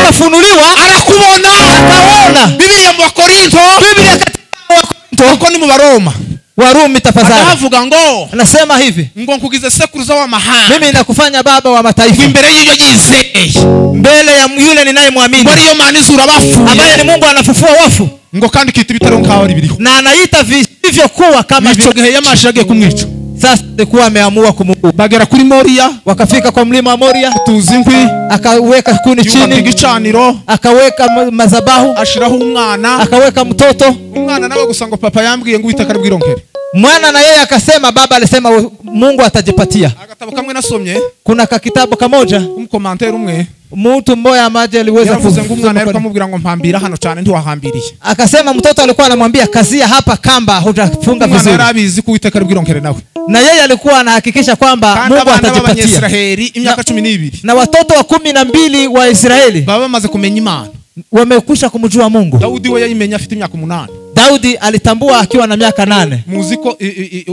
akafunuliwa, arakubona, akaona. Biblia mu Bakorinto, Biblia katika Wakorinto, ko ni mu Baroma. Warumi tafadhali. Akavuga ngo, anasema hivi, ngo nkugize sekuruza wa mahanga. Mimi nakufanya baba wa mataifa. Imbere yiyo yizeye. Mbele ya yule ninayemwamini. Bari yo mani zura bafu. Ambaye ni Mungu anafufua wafu. Ngo kandi kiti bitaro nkaho ari biriho. Na anaita visivyo kuwa kama vile. Gihe yamashage kumwica. Sasa alikuwa ameamua kumuua. Bagera kuri Moria, wakafika kwa mlima wa Moria, tuzinkwi, akaweka kuni chini, igicaniro, akaweka mazabahu, ashiraho umwana, akaweka mtoto. Umwana nawe gusa ngo papa yambwiye ngo Uwiteka aribwirongere. Mwana na yeye akasema baba alisema Mungu atajipatia. Akatabu kamwe nasomye, kuna kakitabu kamoja, umkomantere umwe, mtu mmoja amaje aliweza kuvuga ngo umwana yari kumubwira ngo mpambira hano cyane ntiwahambiriye. Akasema mtoto alikuwa anamwambia kazia hapa kamba hutafunga vizuri. Umwana yarabizi ko Uwiteka aribwirongere nawe. Na yeye alikuwa anahakikisha kwamba Mungu atajipatia. Israeli imyaka 12. Na watoto wa 12 wa Israeli baba bamaze kumenya Imana. Wamekwisha kumjua Mungu. Daudi we yayimenya afite imyaka 8. Daudi alitambua akiwa na miaka 8. Muziko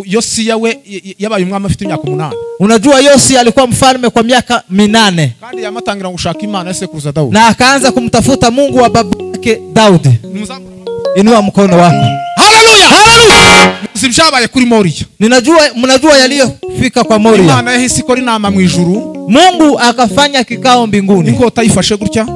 Yosia we yabaye umwami afite imyaka 8. Unajua Yosia alikuwa mfalme kwa miaka 8. Kandi yamatangira gushaka Imana yasekuruza Daudi. Na akaanza kumtafuta Mungu wa baba yake Daudi. Inua mkono wako. Haleluya! Haleluya! Zibyabaye kuri Moria. Mnajua yaliyofika kwa Moria. Imana yahise ikora inama mu ijuru. Mungu akafanya kikao mbinguni. Inkota ifashe gutya.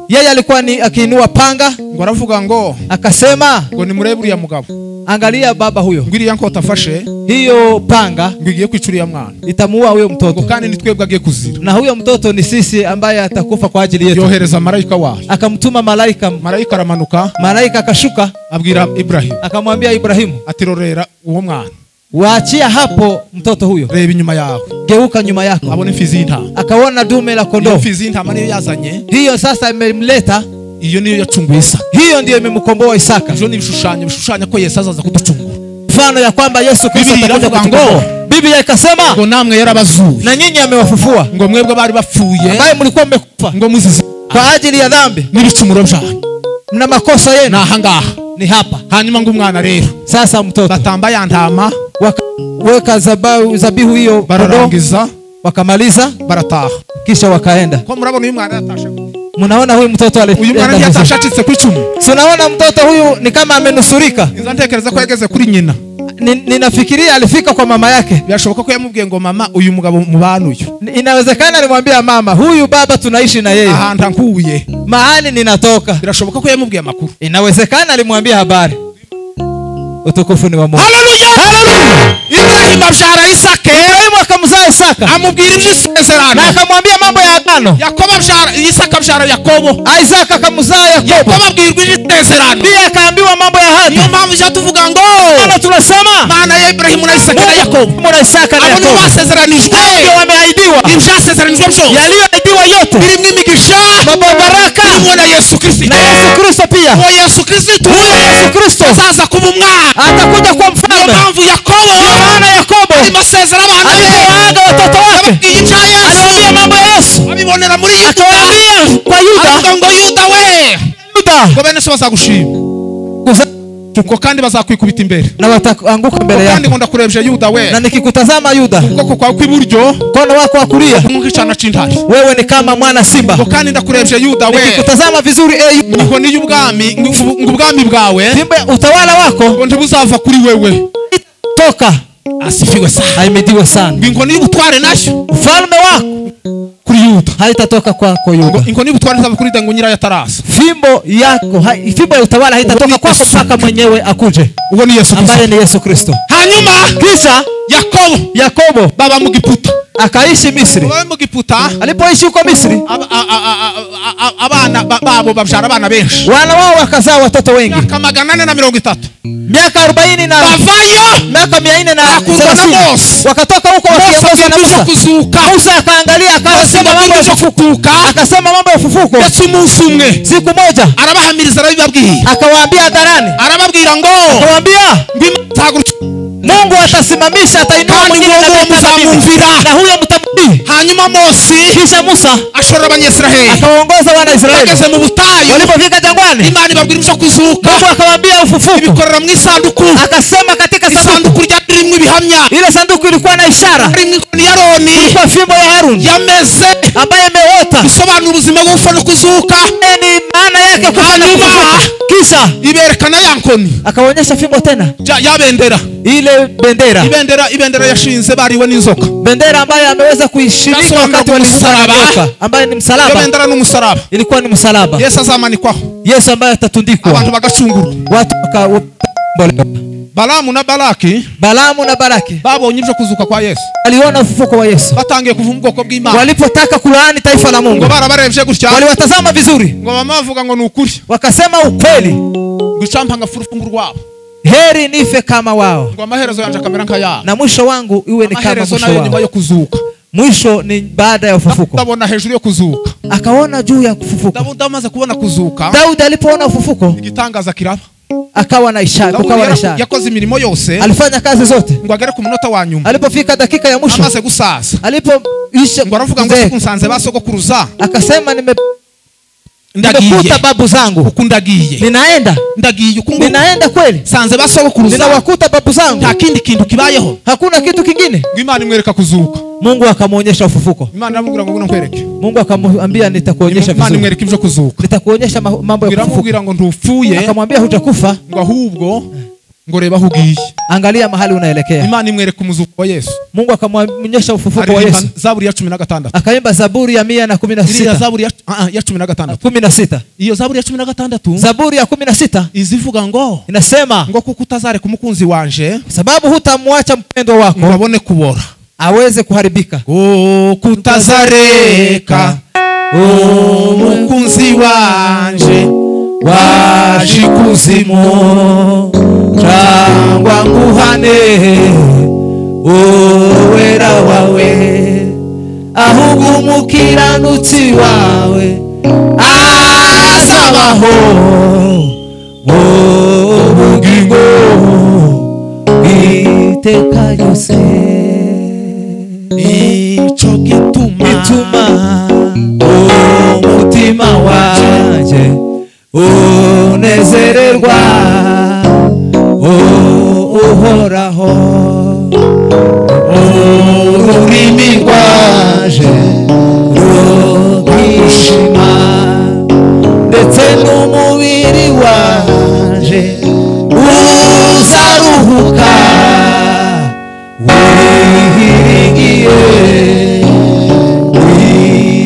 Yeye alikuwa ni akiinua panga. Ngo aravuga ngo, akasema ngo ni murebe uriya mugabo. Angalia baba huyo. Ngwiri ya nkota afashe. Hiyo panga ngiye kwicuriya mwana. Itamuua huyo mtoto. Kandi ni twebwe agiye kuzira. Na huyo mtoto ni sisi ambaye atakufa kwa ajili yetu. Yohereza malaika wayo. Akamtuma malaika. Malaika aramanuka. Malaika akashuka. Abwira Ibrahim. Akamwambia Ibrahimu. Atirorera uwo mwana. Waachia hapo mtoto huyo. Reba inyuma yako. Geuka nyuma yako. Abone mfizi y'intama. Akaona dume la kondoo. Mfizi y'intama niyo yazanye. Hiyo sasa imemleta. Iyo niyo yacunguye Isaka. Hiyo ndiyo imemkomboa Isaka. Hiyo ni bishushanyo ko Yesu azaza kuducungura. Mfano ya kwamba Yesu Kristo atakuja kutukomboa. Biblia ikasema ngo namwe yarabazuye. Na nyinyi amewafufua. Ngo mwebwe bari bapfuye. Ambaye mlikuwa mmekufa. Ngo muzizi. Kwa ajili ya dhambi. N'ibicumuro byanyu. Na makosa yenu. Na hangaha. Ni hapa. Hanyuma ngo umwana rero. Sasa mtoto. Batamba ya ntama. Weka zabihu hiyo. Bararangiza. Wakamaliza. Barataha. Kisha wakaenda. Kwa murabona uyu mwana yatashe. Mnaona huyu mtoto uyu mwana yatashacitse ku icumu. Si unaona mtoto huyu ni kama amenusurika. Inza ntekereza ko yageze kuri nyina. Ninafikiria alifika kwa mama yake. Byashoboka ko yamubwiye ngo mama uyu mugabo mubanuye. Inawezekana alimwambia mama huyu baba tunaishi na yeye. Ahanta nkuye. Mahali ninatoka. Birashoboka ko yamubwiye amakuru. Inawezekana alimwambia habari. utukufu ni wa Mungu. Haleluya. Ibrahim abyara Isaka. Ibrahim akamzaa Isaka. Amubwira iby'isezerano. Na akamwambia mambo ya agano. Yakobo abyara Isaka abyara Yakobo. Isaka akamzaa Yakobo. Yakobo abwirwa iby'isezerano. Ndiye akaambiwa mambo ya ahadi. Niyo mpamvu tuvuga ngo Ana tunasema maana ya Ibrahim na Isaka na Yakobo. Mungu na Isaka na Yakobo. Abo basezeranijwe. Ndio wameahidiwa. Ibyasezeranijwe byose. Yaliyoahidiwa yote. Birimo imigisha. Baraka. Birimo na Yesu Kristo. Na Yesu Kristo pia. Kwa Yesu Kristo. Yesu Kristo. Azaza kuba umwana. Atakuja kuwa mfalme. Niyo mpamvu Yakobo. Maana Yakobo. Amasezerano abana be. Aliwaaga watoto wake. Aliwaambia mambo ya Yesu. Abibonera muri Yuda. Akawaambia kwa Yuda. Avuga ngo Yuda we. Yuda. Ngo bene so bazagushima. Kuko kandi bazakwikubita imbere. Na wataanguka mbele yako. Kandi ngo ndakurebye Yuda we. Na nikikutazama Yuda. Kuko kwa kw'iburyo. Kono wako wa kulia. Nk'icana c'intare. Wewe ni kama mwana simba. Ngo kandi ndakurebye Yuda we. Nikikutazama vizuri Yuda. Ngo ni ubwami, ubwami bwawe. Simba utawala wako. Ngo ntibuzava kuri wewe. Toka. Asifiwe sana. Ahimidiwe sana. Ngo ni ubutware nasho. Ufalme wako kuri Yuda haitatoka kwako Yuda. Ngo ni ubutware nzava kuri Dango nyirayo atarasa. Fimbo yako, fimbo ya utawala haitatoka kwako mpaka mwenyewe akuje. Ugo ni Yesu Kristo. Ambaye ni Yesu Kristo. Hanyuma kisha Yakobo baba mu Giputa. Akaishi Misri. Baba mu Giputa. Alipoishi huko Misri, abana babo babyara abana benshi. Wana wao wakazaa watoto wengi. Miaka 430. Miaka 40 na bavayo. Miaka 430. Wakatoka huko wakiongozwa na Musa. Musa akaangalia akasema mambo ya kufufuka. Akasema mambo ya ufufuko. Siku moja arabahamiriza arabibabwiye. Akawaambia hadharani. Arababwira ngo akawaambia Mungu atasimamisha atainua mwingine na huyo mtamtii. Hanyuma kisha Musa ashorera abanyesiraheli akaongoza wana Israeli. Bageze mu butayu walipofika jangwani, Imana ibabwira kuzuka. Mungu akawaambia ufufuko. Ibikorera mu isanduku. Akasema katika sanduku ryarimo ibihamya. Ile sanduku ilikuwa na ishara. Ni Aroni. Ilikuwa fimbo ya Haruni. Yameze ambaye imeota. Bisobanura ubuzima bwo kufa no kuzuka. Ni maana yake kufa na kufufuka. Kisha iberekana yankoni. Akaonyesha fimbo tena. Ya bendera. Ile bendera. Ibendera yashinze bariwe n'inzoka. Bendera ambayo ameweza kuishirika wakati walisalaba. Ambaye ni msalaba. Bendera n'umusaraba. Ilikuwa ni msalaba. Yesu azamanikwaho. Yesu ambaye atatundikwa. Abantu bagacungurwa. Watu Balamu na Balaki babonye ibyo kuzuka kwa Yesu. Aliona ufufuko wa Yesu. Batangiye kuva mu bwoko bw'Imana. Walipotaka kulaani taifa la Mungu. Ngo barabarebye gutya. Waliwatazama vizuri. Ngo bamavuga ngo ni ukuri. Wakasema ukweli. Gucampanga furufungu rwabo. Heri nife kama wao. Ngo amaherezo yanje kamera nka yao. Na mwisho wangu iwe ni kama mwisho wao. Nyuma yo kuzuka. Mwisho ni baada ya ufufuko. Ndabona hejuru yo kuzuka. Akaona juu ya kufufuka. Ndamaze kubona kuzuka. Daudi alipoona ufufuko, igitangaza kiraba. Akawa na ishara, kukawa na ishara. Yakoze imirimo yose. Alifanya kazi zote. Ngo agere ku munota wa nyuma. Alipofika dakika ya mwisho. Amaze gusaza. Alipoisha ngo aravuga ngo kunsanze basogokuruza. Akasema nimekuta babu zangu. Ukundagiye. Ndagiye ukungu. Ninaenda kweli. Sanze basogokuruza. Ninawakuta babu zangu. Nta kindi kintu kibayeho. Hakuna kitu kingine. Ngo Imana imwereka kuzuka. Mungu akamuonyesha ufufuko. Imana aramubwira ngo nkwereke. Mungu akamwambia nitakuonyesha vizuri. Imana imwereka ibyo kuzuka. Nitakuonyesha mambo ya kufufuka. Aramubwira ngo ntupfuye. Akamwambia hujakufa. Ngo ahubwo ngo reba hugiye. Angalia mahali unaelekea. Imana imwereka umuzuko wa Yesu. Mungu akamwonyesha ufufuko wa Yesu. Zaburi ya 16. Akaimba Zaburi ya 116. Iyo Zaburi ya 16. 16. Iyo Zaburi ya 16. Zaburi ya 16 izivuga ngo inasema ngo kuko utazareka umukunzi wanje, sababu hutamwacha mpendwa wako babone kubora, aweze kuharibika. Kutazareka umukunzi wanje washikuzimu cyangwa nguhane uwera wawe, ahubwo umukiranutsi wawe azabaho ubugingo iteka ryose. Ico gituma umutima wanje unezererwa uhoraho, ururimi rwaje rukishima, ndetse n'umubiri wanje uzaruhuka wihiringiye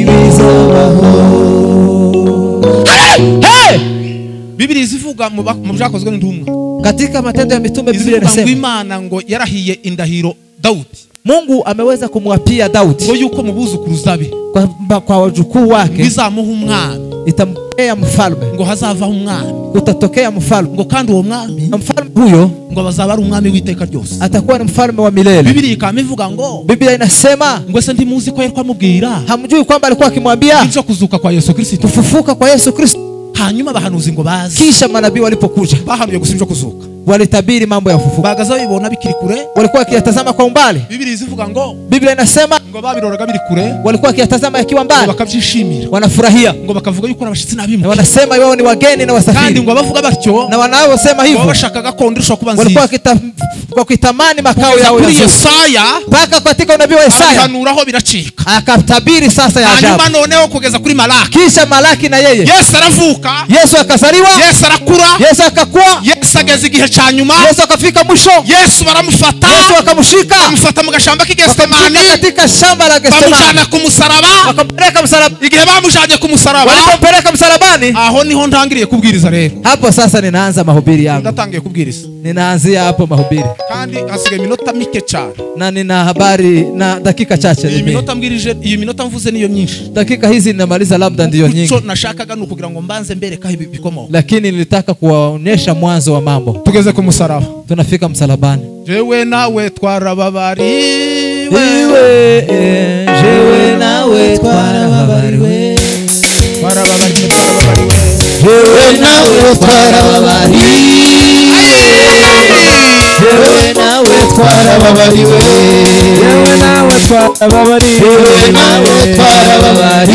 ibizabaho. Bibiri zivuga ivuga mu byakozwe n'intumwa katika Matendo ya Mitume Biblia inasema Imana ngo yarahiye indahiro Daudi. Mungu ameweza kumwapia Daudi ngo yuko mubuzukuruza be kwa wajukuu wake bizamuha umwami, itampea mfalme, ngo hazavaho umwami, utatokea mfalme, ngo kandi uwo mwami, mfalme huyo ngo bazaba ari umwami w'iteka ryose, atakuwa ni mfalme wa milele. Biblia ikamivuga ngo, Biblia inasema ngo se ndi muzi ko yerwa mubwira, hamjui kwamba alikuwa akimwambia ibyo kuzuka kwa Yesu Kristo, kufufuka kwa Yesu Kristo. Hanyuma bahanuzi ngo bazi, kisha manabii walipokuja bahanuye gusimja kuzuka, walitabiri mambo ya ufufuko, bagaza bibona bikiri kure, walikuwa wakiyatazama kwa umbali. Biblia izivuga ngo, Biblia inasema ngo babiroraga biri kure, walikuwa wakiyatazama yakiwa mbali, bakabyishimira, wanafurahia, ngo bakavuga yuko abashitsi nabimwe, wanasema wao ni wageni na wasafiri, kandi ngo abavuga batyo, na wanaosema hivyo bashakaga kondishwa kuba nziza, walikuwa wakitamani makao yao ya Yesaya, mpaka katika unabii wa Yesaya hanuraho biracika, akatabiri sasa ya ajabu. Hanyuma noneho kugeza kuri Malaki, kisha Malaki na yeye Yesu aravuka, Yesu akazaliwa, Yesu arakura, Yesu akakua, Yesu ageze igihe ca nyuma, Yesu akafika mwisho, Yesu baramufata, Yesu akamshika, bamufata mu gashamba k'Getsemani, katika shamba la Getsemani, bamujana ku musaraba, wakampeleka msalaba. Igihe bamujanye ku musaraba, walipompeleka msalabani, aho niho ntangiriye kubwiriza rero. Hapo sasa ninaanza mahubiri yangu, ndatangiye kubwiriza, ninaanzia hapo mahubiri, kandi hasigaye minota mike cyane, na nina habari na dakika chache. Iyi minota mbwirije, iyi minota mvuze niyo nyinshi, dakika hizi ninamaliza labda ndiyo nyingi. Kucho nashakaga nukugira ngo mbanze mbere kahi bikomo, lakini nilitaka kuwaonyesha mwanzo wa mambo. Tugeze ku musaraba, tunafika msalabani. Jewe nawe twarababariwe, jewe nawe twarababariwe, twarababariwe, jewe nawe twarababariwe, jewe nawe twarababariwe, jewe nawe twarababariwe, jewe nawe twarababariwe,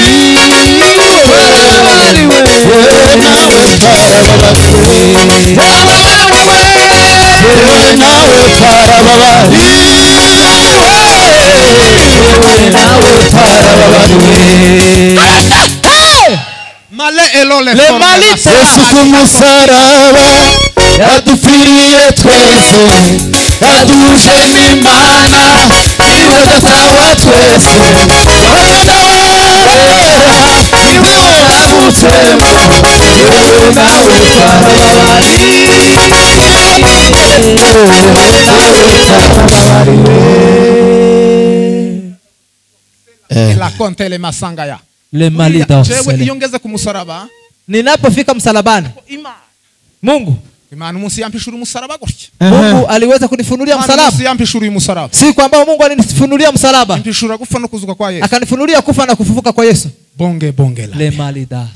jewe nawe twarababariwe, jewe nawe twarababariwe, jewe nawe twarababariwe. Male elole le malite Yesu kumusaraba yadupfiriye twese, yaduje n'Imana iwe datawa twese, iwe wavutsemo, yewe nawe twarababariwe, la konte le masanga ya le malita. Jewe iyongeze ku musaraba, ninapofika msalabani, Mungu Imana umunsi yampishura umusaraba gutya, Mungu aliweza kunifunulia msalaba. Umunsi yampishura umusaraba, si kwamba Mungu alinifunulia msalaba, yampishura kufa no kuzuka kwa Yesu, akanifunulia kufa na kufufuka kwa Yesu. Bonge la le malidas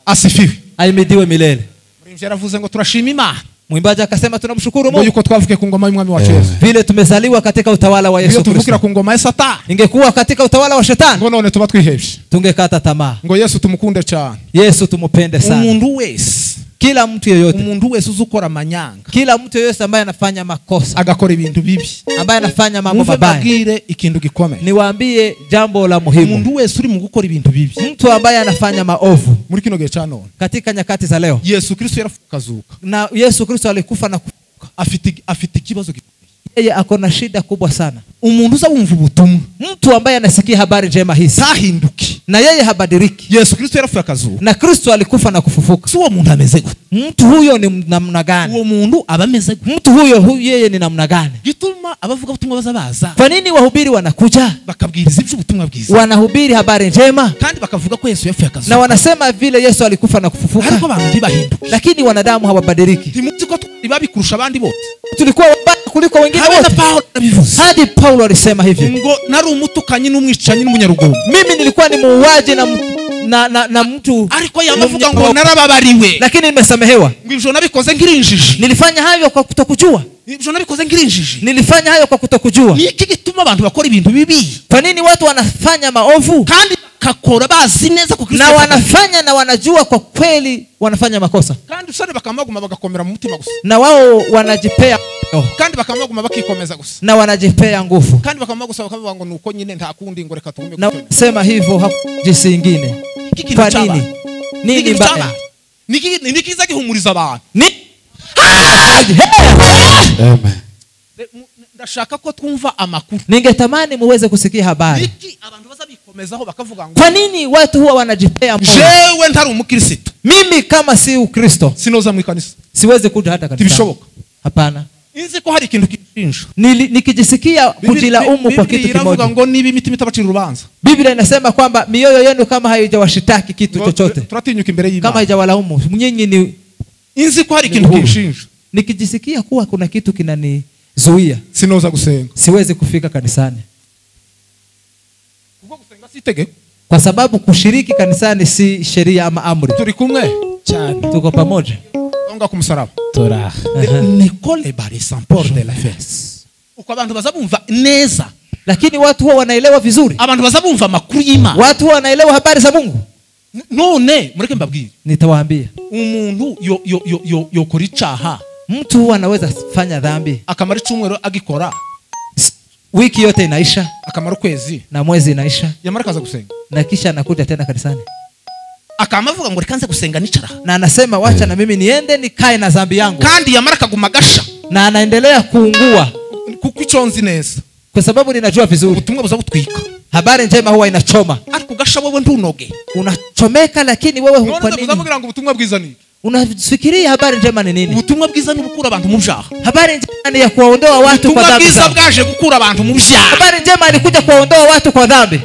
asifiwe, aimidiwe milele. Mrimje yaravuze ngo turashima Imana, mwimbaji akasema tunamshukuru Mungu yuko twavuke ku ngoma y'umwami wa Yesu, vile tumezaliwa katika utawala wa Yesu Kristo. Tuvukira ku ngoma ya Satani, ingekuwa katika utawala wa Shetani, ngo none tuba twihebye, tungekata tamaa. Ngo Yesu tumukunde cyane, Yesu tumupende sana. Umuntu wese, kila mtu yeyote, umuntu wese uzukora amanyanga, kila mtu yeyote ambaye anafanya makosa, agakora ibintu bibi, ambaye anafanya mambo mabaya, mubagire ikintu gikomeye, niwaambie jambo la muhimu. Umuntu wese uri mu gukora ibintu bibi, mtu ambaye anafanya maovu muri kino gihe cyane, katika nyakati za leo, Yesu Kristo yarafukazuka, na Yesu Kristo alikufa na kufufuka, afite kibazo gikomeye, yeye akona shida kubwa sana. Umuntu uza wumva ubutumwa, mtu ambaye anasikia habari njema hizi sahinduki, na yeye habadiriki. Yesu Kristo yarafuye akazuka, na Kristo alikufa na kufufuka. Si uwo muntu ameze gute? Mtu huyo ni namna gani? Uwo muntu aba ameze gute? Mtu huyo yeye ni namna gani? Gituma abavuga ubutumwa bazabaza. Kwa nini wahubiri wanakuja? Bakabwiriza iby'ubutumwa bwiza. Wanahubiri habari njema kandi bakavuga ko Yesu yafuye akazuka, na wanasema vile Yesu alikufa na kufufuka. Ariko abantu ntibahinduka, lakini wanadamu hawabadiriki. Ntimuzi ko babikurusha abandi bose, tulikuwa wabaya kuliko wengine wote. Hadi Paulo alisema hivyo, ngo nari umutukanyi n'umwicanyi n'umunyarugomo, mimi nilikuwa ni muuaji na mtu, ariko yamavuga ngo narababariwe, lakini nimesamehewa. Ngivyo nabikoze ngirinjiji, nilifanya hayo kwa kutokujua. Ngivyo nabikoze ngirinjiji, nilifanya hayo kwa kutokujua. Niki gituma abantu bakora ibintu bibi? Kwa nini watu wanafanya maovu kandi kakora bazi neza ko Kristo, na wanafanya na wanajua kwa kweli wanafanya makosa, kandi usane bakamaguma bagakomera mu mutima gusa, na wao wanajipea kandi bakamaguma bakikomeza gusa, na wanajipea nguvu, kandi bakamagusaba bakavuga ngo nuko nyine nta kundi ngo reka tugume na sema hivyo hakujisi ingine. Kwa nini? Nini mbaya? Niki za gihumuriza abantu. Amen. ndashaka ko twumva amakuru. Ningetamani muweze kusikia habari. Iki abantu bazabikomezaho bakavuga ngo kwa nini watu huwa wanajipea moyo? Jewe ntari umukristo. Mimi kama si ukristo sinoza mu kanisa. Siwezi kuja hata kanisa. Tibishoboka. Hapana. Inzi ko hari ikintu kishinja. Nikijisikia kujilaumu kwa kitu kimoja. Biblia ngo niba imitima itabacira urubanza. Biblia inasema kwamba mioyo yenu kama haijawashitaki kitu chochote. Turatinyuka imbere y'Imana. Kama haijawalaumu. Nyinyi ni inzi ko hari ikintu kishinja. Nikijisikia kuwa kuna kitu kinanizuia. Sinoza gusenga. Siwezi kufika kanisani. Kuko gusenga si itegeko. Kwa sababu kushiriki kanisani si sheria ama amri. Turi kumwe cyane. Tuko pamoja. Onga kumusaraba. Tora. Nicole bari sans port de la fesse. Uko abantu bazabumva neza. Lakini watu huwa wanaelewa vizuri. Abantu bazabumva makuru y'Imana. Watu huwa wanaelewa habari za Mungu. None mureke mbabwire. Nitawaambia. Umuntu yokora icaha. Mtu huwa anaweza fanya dhambi. Akamara icumwero agikora. Wiki yote inaisha. Akamara ukwezi. Na mwezi inaisha. Yamara kaza gusenga. Na kisha anakuja tena kanisani. Akamavuga ngo rekanze gusenga nicara. Na anasema wacha na mimi niende nikae na dhambi yangu. Kandi yamara kaguma gasha. Na anaendelea kuungua. Kuko iconzi neza. Kwa sababu ninajua vizuri. Ubutumwa buzabutwika. Habari njema huwa inachoma. Ariko gasha wewe ntunoge. Unachomeka lakini wewe huko nini? Unavuga ngo ubutumwa bwiza ni. Unafikiria habari njema ni nini? Ubutumwa bwiza ni gukura abantu mu byaha. Habari njema ni ya kuwaondoa watu kwa dhambi. Ubutumwa bwiza bwaje gukura abantu mu byaha. Habari njema ni kuja kuwaondoa watu kwa dhambi.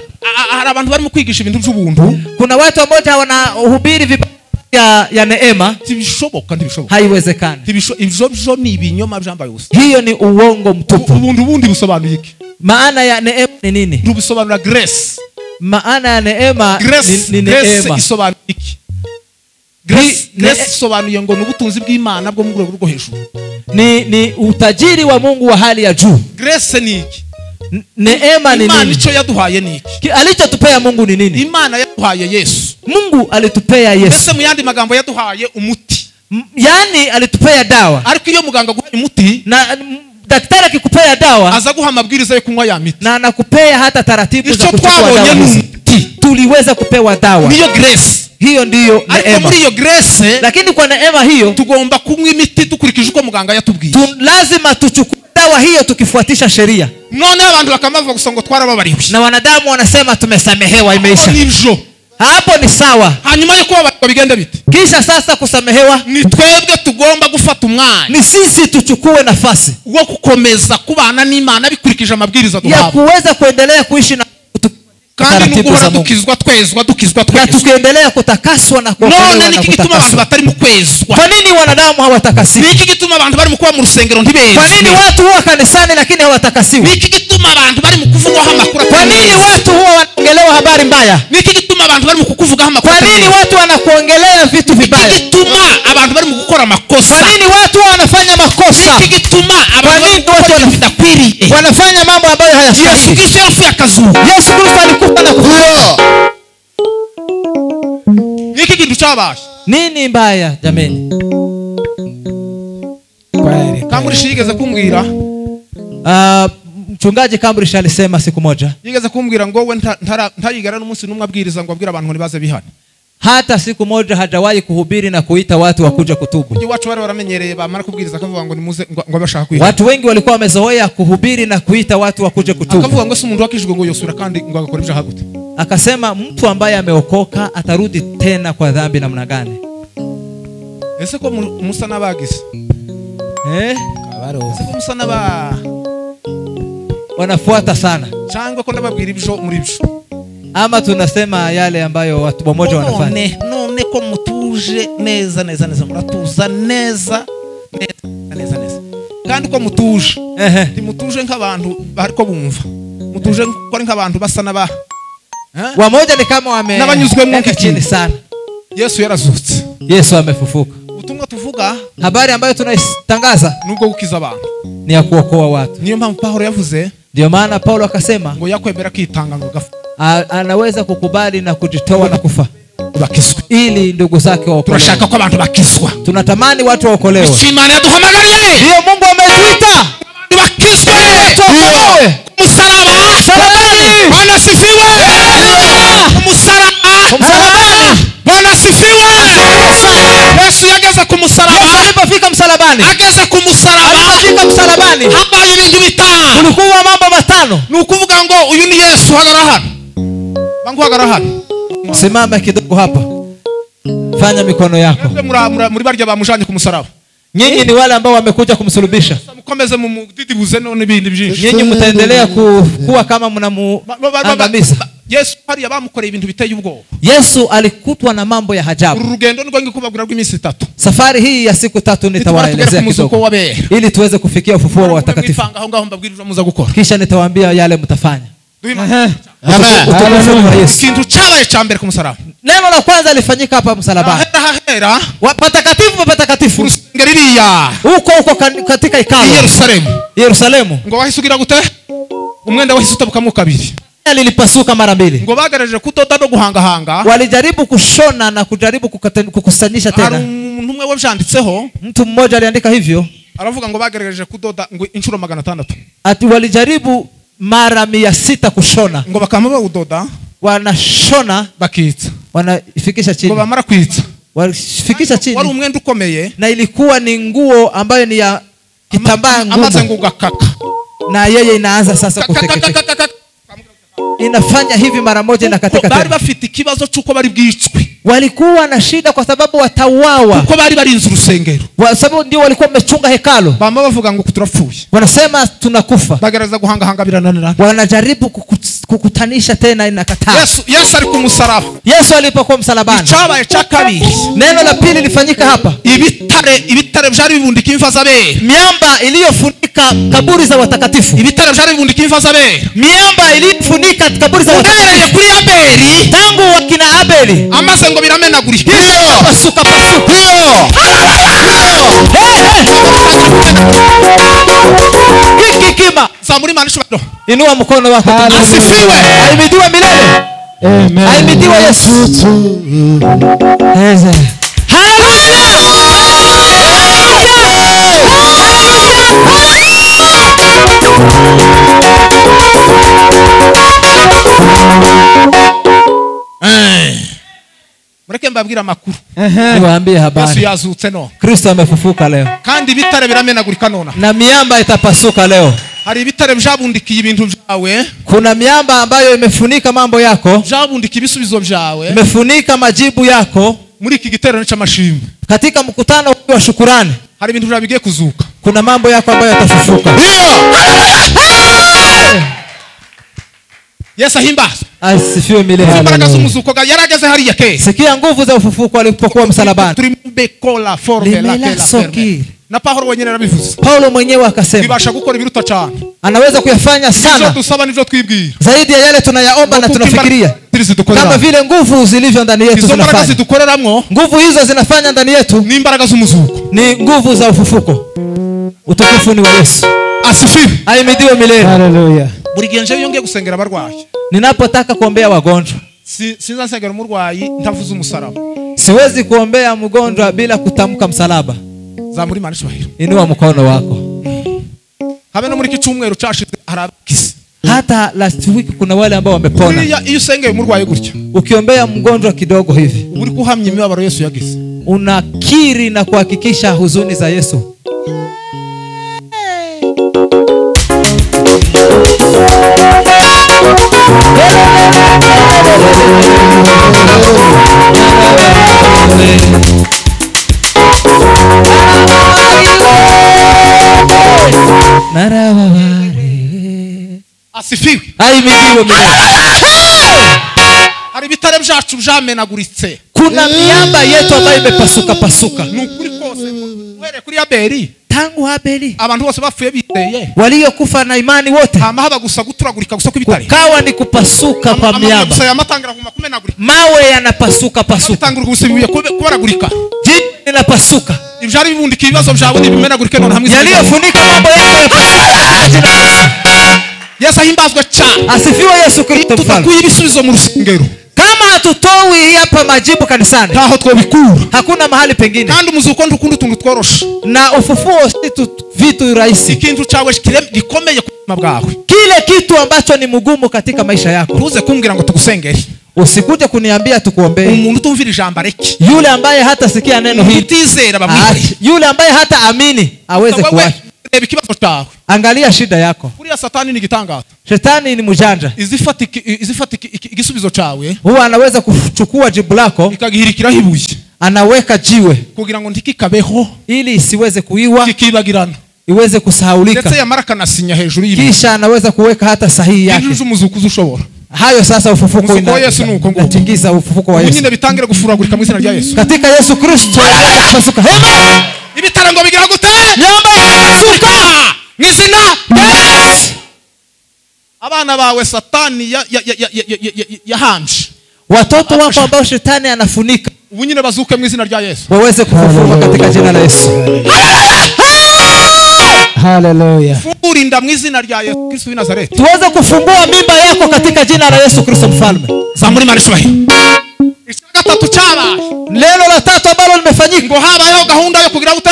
Hari abantu bari mu kwigisha ibintu by'ubuntu. Kuna watu ambao wanahubiri vibaya ya neema. Tibishoboka ndibishoboka. Haiwezekani. Ibyo ni ibinyoma byambaye ubusa. Hiyo ni uongo mtupu. Ubuntu bundi busobanuye iki? Maana ya neema ni nini? Tubisobanura grace. Maana ya neema ni neema. Grace isobanuye iki? Grace isobanuye ngo n'ubutunzi bw'Imana bwo mu rwego rwo hejuru. Ni utajiri wa Mungu wa hali ya juu. Grace ni iki? Neema ni nini? Imana ico yaduhaye ni iki? Alichotupea Mungu ni nini? Imana yaduhaye Yesu. Mungu alitupea Yesu. Ese mu yandi magambo yaduhaye umuti. Yani alitupea dawa. Ariko iyo muganga guha umuti na daktari akikupea dawa aza guha amabwiriza yo kunywa ya miti. Na anakupea hata taratibu za kuchukua dawa. Tuliweza kupewa dawa. Niyo grace. Hiyo ndiyo neema. Muri iyo grace, lakini kwa neema hiyo tugomba kunywa imiti dukurikije uko muganga yatubwiye. Lazima tuchukue dawa hiyo tukifuatisha sheria. None abantu bakamavuga gusongo twarababariwe. Na wanadamu wanasema tumesamehewa imeisha. Nivyo. Hapo ni sawa. Hanyuma yo kuba bigenda bite? Kisha sasa kusamehewa ni twebwe tugomba gufata umwanya. Ni sisi tuchukue nafasi wo kukomeza kubana n'Imana bikurikije amabwiriza duhabwa. Ya kuweza kuendelea kuishi na kandi nuguhora dukizwa twezwa. Na tukiendelea kutakaswa na kuokolewa na kutakaswa. Gituma abantu batari mu kwezwa. Kwa nini wanadamu hawatakasiwi? Niki gituma abantu bari mu kuba mu rusengero ntibezwe? Kwa nini watu huwa kanisani lakini hawatakasiwi? Niki gituma abantu bari mu kuvugwaho amakuru? Kwa nini watu huwa wanaongelewa habari mbaya? Niki gituma abantu bari mu kukuvugaho amakuru? Kwa nini watu wanakuongelea vitu vibaya? Niki gituma abantu bari mu gukora makosa? Kwa nini watu wanafanya makosa? Niki gituma abantu wanafikiria wanafanya mambo ambayo hayastahili? Yesu Kristo yafuye akazuka. Yesu Kristo alikufa na kufufuka. Niki kintu cyabaye? Nini mbaya jameni? Kamurishi yigeze kumbwira. Mchungaji Kamurishi alisema siku moja. Yigeze kumbwira ngo we ntayigara n'umunsi n'umwe abwiriza ngo abwira abantu ngo nibaze bihane. Hata siku moja hajawahi kuhubiri na kuita watu wakuja kutubu. Ni watu wale waramenyereye bamara kubwiriza akavuga ngo nimuze ngo bashaka kwihana. Watu wengi walikuwa wamezoea kuhubiri na kuita watu wakuje kutubu. Akavuga ngo se umuntu wakijwe ngo yosura kandi ngo agakora ibyo hagute. Akasema mtu ambaye ameokoka atarudi tena kwa dhambi namna gani? Ese ko musa nabagise. Kabaro. Ese ko musa naba wanafuata sana. Cyangwa ko ndababwira ibyo muri byo. Ama tunasema yale ambayo watu pamoja wanafanya. None ko mutuje neza muratuza neza. Kandi ko mutuje. Mutuje nk'abantu bariko bumva. Mutuje ko nk'abantu basa naba. Wamoja ni kama wame nabanyuzwe mu kikini sana. Yesu yarazutse. Yesu amefufuka. Ubutumwa tuvuga, habari ambayo tunaitangaza nubwo gukiza abantu ni ya kuokoa watu. Niyo mpamvu Paulo yavuze, ndio maana Paulo akasema ngo yakwemera kitanga ngo gafa. Anaweza kukubali na kujitoa na kufa bakizwe ili ndugu zake waokolewe. Tunashaka kwa abantu bakizwa. Tunatamani watu waokolewe. Imana yaduhamagariye. Ndio Mungu ametuita. Bakizwe. Tuokolewe. Msalabani. Bwana sifiwe. Msalabani. Bwana sifiwe. Yesu yageze ku msalaba. Yesu alipofika msalabani. Ageze ku msalaba. Alipofika msalabani. Habaye mfano. Nukuvuga ngo uyu ni Yesu hagara hano. Bangu hagara hano. Simama kidogo hapa. Fanya mikono yako. Muri barya bamujanye ku musaraba. Nyinyi ni wale ambao wamekuja kumsulubisha. Mukomeze mudidibuze none ibindi byinshi. Nyinyi mtaendelea kuwa kama mnamuangamiza. Yesu hari abamukoreye ibintu biteye ubwoba. Yesu alikutwa na mambo ya ajabu. Urugendo niko ngikubagura rw'imisi 3. Safari hii ya siku 3 nitawaelezea kidogo ili tuweze kufikia ufufuo wa watakatifu. Kisha nitawaambia yale mtafanya. Kintu chabaye cha mbere ku musaraba. Neno la kwanza lifanyika hapa msalabani. Patakatifu ngeriya huko katika hekalu Yerusalemu. Ngo wahisugira gute? Umwenda wahisuta mu kabiri. Lilipasuka mara mbili. Ngo bagaraje kutoda no guhangahanga. Walijaribu kushona na kujaribu kukusanyisha tena. Umwe wavyanditseho, mtu mmoja aliandika hivyo. Aravuga ngo bagaraje kudoda ngo inshuro 600. Ati walijaribu mara 600 kushona. Ngo bakama udoda, wanashona bakitsa. Wanafikisha chini. Ngo bamara kwitsa. Walifikisha chini. Wari umwenda ukomeye. Na ilikuwa ni nguo ambayo ni ya kitambaa ngumu. Amaze ngugakaka. Na yeye inaanza sasa kuteketeka. Inafanya hivi mara moja na katika tena. Bari bafite ikibazo cyuko bari bwicwe. Walikuwa na shida kwa sababu watauawa. Kuko bari barinze urusengero. Kwa sababu ndio walikuwa wamechunga hekalu. Bamba bavuga ngo kuturapfuye. Wanasema tunakufa. Bagareza guhangahanga birananira. Wanajaribu kukutanisha tena inakataa. Yesu ali ku musaraba. Yesu alipokuwa msalabani. Icabaye cha kabiri. Neno la pili lifanyika hapa. Ibitare byari bibundika imva zabe. Miamba iliyofunika kaburi za watakatifu. Ibitare byari bibundika imva zabe. Miamba iliyofunika kaburi za watakatifu. Kuri Abeli. Tangu wakina Abeli. Amaze ngo biramenagurika. Pasuka. Kikima. Samuri manisho. Inua mkono wako. Asifiwe. Ahimidiwe milele. Amen. Ahimidiwe Yesu. Mureke mbabwira makuru. Niwaambie habari. Yesu yazutse no. Kristo amefufuka leo. Kandi bitare biramenagurika nona. Na miamba itapasuka leo. Hari bitare byabundikiye ibintu byawe. Kuna miamba ambayo imefunika mambo yako. Byabundika ibisubizo byawe. Imefunika majibu yako. Muri iki giterano cy'amashimwe. Katika mkutano wa shukrani. Hari ibintu byabigiye kuzuka. Kuna mambo yako ambayo yatafufuka. Yesu ahimbaza. Asifiwe milele. Imbaraga z'umuzuko yarageze hariya ke. Sikia nguvu za ufufuko alipokuwa msalabani. Tulimbekola forme la kela. Na Paulo mwenyewe anabivuze. Paulo mwenyewe akasema. Bibasha gukora ibiruta cyane. Anaweza kuyafanya sana. Dusaba nivyo twibwira. Zaidi ya yale tunayaomba na tunafikiria. Kama vile nguvu zilivyo ndani yetu tunafanya. Nguvu hizo zinafanya ndani yetu. Ni imbaraga z'umuzuko. Ni nguvu za ufufuko. Utukufu ni wa Yesu. Asifiwe. Ahimidiwe milele. Hallelujah. Buri gihe nje yongeye gusengera abarwayi. Ninapotaka kuombea wagonjwa. Sinza nsengera umurwayi ntavuze umusaraba. Siwezi kuombea mgonjwa bila kutamka msalaba. Za muri manisho bahiro. Inua mkono wako. Habe no muri kicumweru cashitse harabikisi. Hata last week kuna wale ambao wamepona. Iyo usengeye umurwayi gutyo. Ukiombea mgonjwa kidogo hivi. Uri kuhamya imibabaro Yesu yagize. Unakiri na kuhakikisha huzuni za Yesu. Asifiwe. Ahimidiwe milele. Hari bitare byacu byamenaguritse. Kuna miamba yetu ambayo imepasuka. Nukuri kose were kuri Abeli. Tangu Abeli abantu bose bapfuye biteye. Waliokufa na imani wote. Hama haba gusa guturagurika gusa kwibitare. Kawa ni kupasuka kwa miamba. Mawe yanapasuka. Tangira gusibiye kubaragurika. Jini linapasuka. Ibyari bibundika ibibazo byawe nibimenagurike none hamwe. Yaliyofunika mambo yako yapasuka. Yesu ahimbazwe cyane. Asifiwe Yesu Kristo mfalme. Tutakuye ibisubizo mu rusengero. Kama hatutoi hapa majibu kanisani, ntaho twobikura. Hakuna mahali pengine. Kandi umuzuko ndukundi tuntu tworosha. Na ufufuo si vitu rahisi. Ikintu cyawe gikomeye ku bwawe. Kile kitu ambacho ni mgumu katika maisha yako. Tuze kumbwira ngo tugusengere. Usikuje kuniambia tukuombee. Umuntu utumvira ijambo areke. Yule ambaye hata sikia neno hili. Utizera bamwihari. Yule ambaye hata amini aweze kuacha. reba ikibazo cyawe. Angalia shida yako. Buriya Satani ni gitangata. Shetani ni mjanja. Izifata igisubizo cyawe. Huwa anaweza kuchukua jibu lako ikagihirikiraho ibuye. Anaweka jiwe kugira ngo ntikikabeho ili isiweze kuiwa, kikibagirana, iweze kusahaulika. Ndetse yamaraka nasinya hejuru y'ibi. Kisha anaweza kuweka hata sahihi yake. Yesu umuzukuzo ushobora. Hayo sasa ufufuko inatingiza ufufuko wa Yesu. Nyine bitangire gufuragurika mu izina rya Yesu. Katika Yesu Kristo pasuka. Amen. Ibitarango bigira gute? Nyamba suka. Mu izina rya Yesu. Abana bawe Satani yahanje. Watoto wako ambao shetani anafunika, ubu nyine bazuke mu izina rya Yesu. Waweze kufufuka katika jina la Yesu. Haleluya. Furinda mu izina rya Yesu Kristo wa Nazareti. Tuweze kufungua mimba yako katika jina la Yesu Kristo mfalme. Zamuri marishwahi. Gatatu cyaba. Lelo la tatu ambalo limefanyika. Ngo habayeho gahunda yo kugira gute?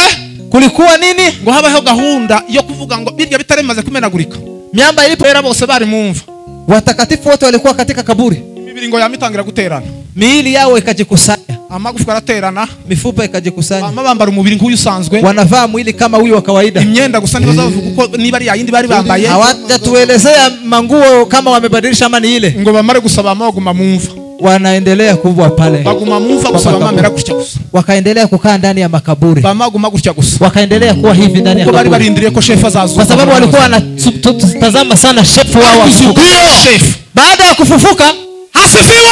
Kulikuwa nini? Ngo habayeho gahunda yo kuvuga ngo birya bitaremaze kumenagurika. Miamba ilipera bose bari mumva. Watakatifu wote walikuwa katika kaburi. Imibiri ngo yamitangira guterana. Miili yao ikajikusanya. Amagufwa araterana, mifupa ikajikusanya. Amabambara umubiri nk'uyu usanzwe. Wanavaa mwili kama huyu wa kawaida. Imyenda gusa nibaza bavuga uko niba ari yindi bari bambaye. Hawatatuelezea manguo kama wamebadilisha ama ni ile. Ngo bamare gusaba amaguma mumva. Wanaendelea kubwa pale. Baguma mumva gusaba amamera gutya gusa. Wakaendelea kukaa ndani ya makaburi. Bamaguma gutya gusa. Wakaendelea kuwa hivi ndani ya kaburi. Bari barindiriye ko shefu azazuka. Kwa sababu walikuwa wanatazama sana shefu wao wafufuka. Shefu baada ya kufufuka hasifiwe.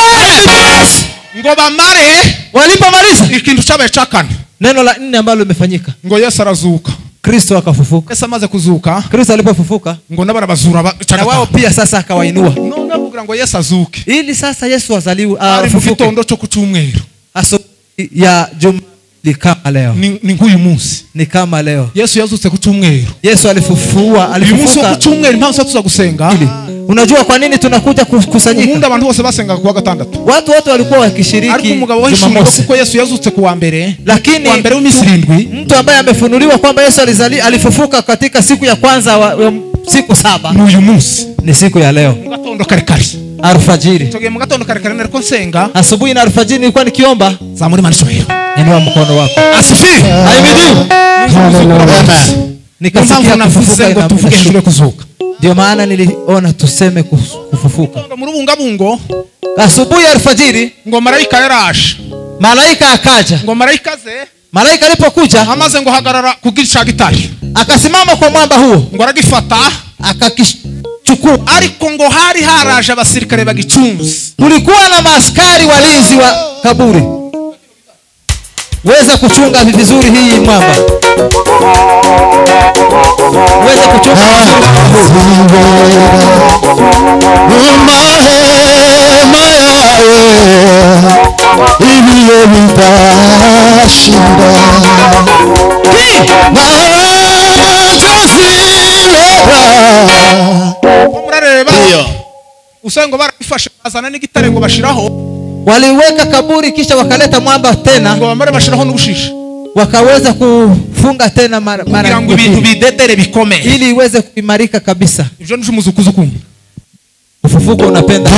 Ngo bamare walipomaliza ikintu cyabaye cyakane. Neno la 4 ambalo limefanyika. Ngo Yesu arazuka. Kristo akafufuka. Yesu amaze kuzuka. Kristo alipofufuka ngo nabara bazura na wao pia sasa akawainua. No navuga ngo Yesu azuke. Ili sasa Yesu azaliwe afufuke. Gitondo cyo kucyumweru. Asubuhi ya Juma ni kama leo. Ni nguyu munsi. Ni kama leo. Yesu yazutse kucyumweru. Yesu alifufuka. Alifufuka kucyumweru mpamvu tuza gusenga. Unajua kwa nini tunakuja kukusanyika? Ubundi abantu bose basenga kuwa gatandatu. Watu wote walikuwa wakishiriki Jumamosi. Kuko Yesu yazutse kuwa mbere. Lakini kuwa mbere w'imisi 7. Mtu ambaye amefunuliwa kwamba Yesu alifufuka katika siku ya kwanza siku 7. Ni uyu munsi. Ni siku ya leo. Gatondo kare kare. Alfajiri. Togeye mu gatondo kare kare nariko nsenga. Asubuhi na alfajiri nilikuwa nikiomba. Zamuri manishohero. Inua mkono wako. Asifiwe. Haleluya. Nikasikia kufufuka ngo tuvuge hejuru kuzuka. Ndio maana niliona tuseme kufufuka. Mu rubungabungo asubuhi alfajiri ngo malaika yaraje. Malaika akaja. Ngo malaika ze. Malaika alipokuja amaze ngo hagarara kugica gitari. Akasimama kwa mwamba huo. Ngo aragifata akakichukua. Ariko ngo hari haraje abasirikare bagicunze. Kulikuwa na maaskari walinzi wa kaburi. Weza kuchunga vizuri hii mwamba. Weza kuchunga usengo barafashe bazana n'igitare ngo bashiraho. Waliweka kaburi kisha wakaleta mwamba tena. Ngo bamare bashiraho n'ubushishi. Wakaweza kufunga tena mara ngo ibintu bidedere bikome ili iweze kuimarika kabisa. Ivyo nje umuzukuzo kumwe. Ufufuko unapenda.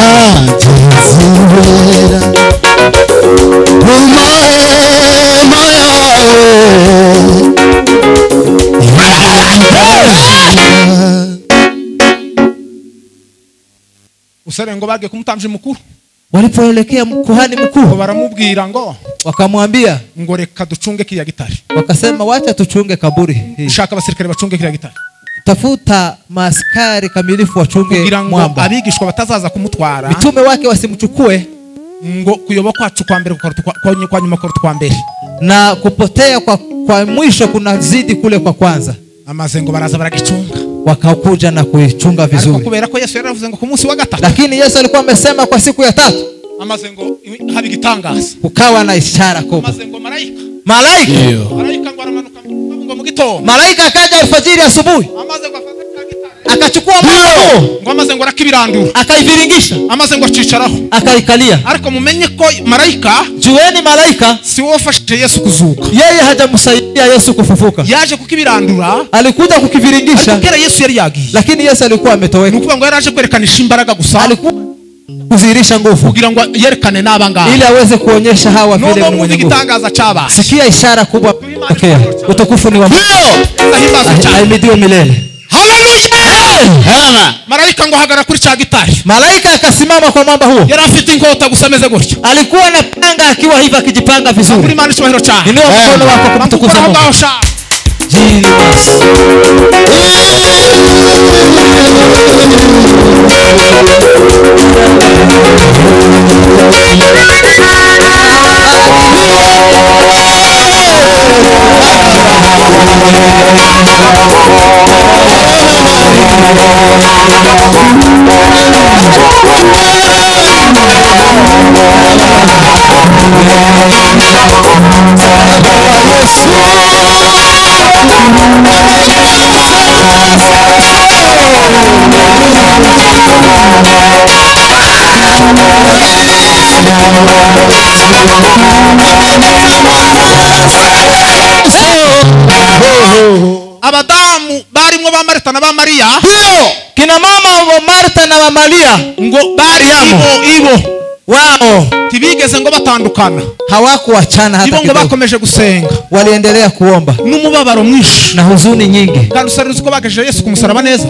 Usere ngo bage kumutambye mukuru. Walipoelekea kuhani mkuu baramubwira ngo wakamwambia ngo reka ducunge kiriya gitari. Wakasema wacha tuchunge kaburi. Shaka abasirikare bacunge kiriya gitari. Tafuta maaskari kamilifu wachunge mwamba. Abigishwa batazaza kumutwara. Mitume wake wasimchukue. Ngo kuyoba kwacu kwa mbere kwa nyuma kwa mbere. Na kupotea kwa mwisho kunazidi kule kwa kwanza. Amaze ngo baraza baragicunga. Wakakuja na kuichunga vizuri. Ariko kubera ko Yesu yaravuze ngo ku munsi wa gatatu. Lakini Yesu alikuwa amesema kwa siku ya 3. Amaze ngo habi gitangaza. Kukawa na ishara kubwa. Amaze ngo malaika. Malaika ngo aramanuka ngo mu gitondo. Malaika akaja alfajiri asubuhi. Amaze ngo afata gitare. Akachukua mwamba. Ngo amaze ngo rakibirandura. Akaiviringisha. Amaze ngo acicaraho. Akaikalia. Ariko mumenye ko malaika, jueni malaika si wafashije Yesu kuzuka. Yeye hajamsaidia Yesu kufufuka. Yaje kukibirandura. Alikuja kukiviringisha. Kera Yesu yari yagiye. Lakini Yesu alikuwa ametoweka. Nukuvuga ngo yaraje kwerekana imbaraga gusa. kuzirisha nguvu kugira ngo yerekane n'abangaba ili aweze kuonyesha hawa vile Mungu mwenye gitangaza chaba sikia ishara kubwa okay utukufu ni wa Mungu ahimidiwe milele haleluya malaika ngo hagara kuri cha gitari malaika akasimama kwa mwamba huo yari afite inkota gusameze gutyo alikuwa na panga akiwa hivi akijipanga vizuri kuri mani cyubahiro cha inua mkono wako kumtukuza Mungu abadamu barimwo ba Martha na ba Maria kina mama wa Martha na wa Maria ngo bari ibo wao tibigeze ngo batandukana hawakuachana hata kidogo ngo bakomeje gusenga waliendelea kuomba n'umubabaro mwinshi na huzuni nyingi kandi usarize ko bagejeje Yesu kumusaraba neza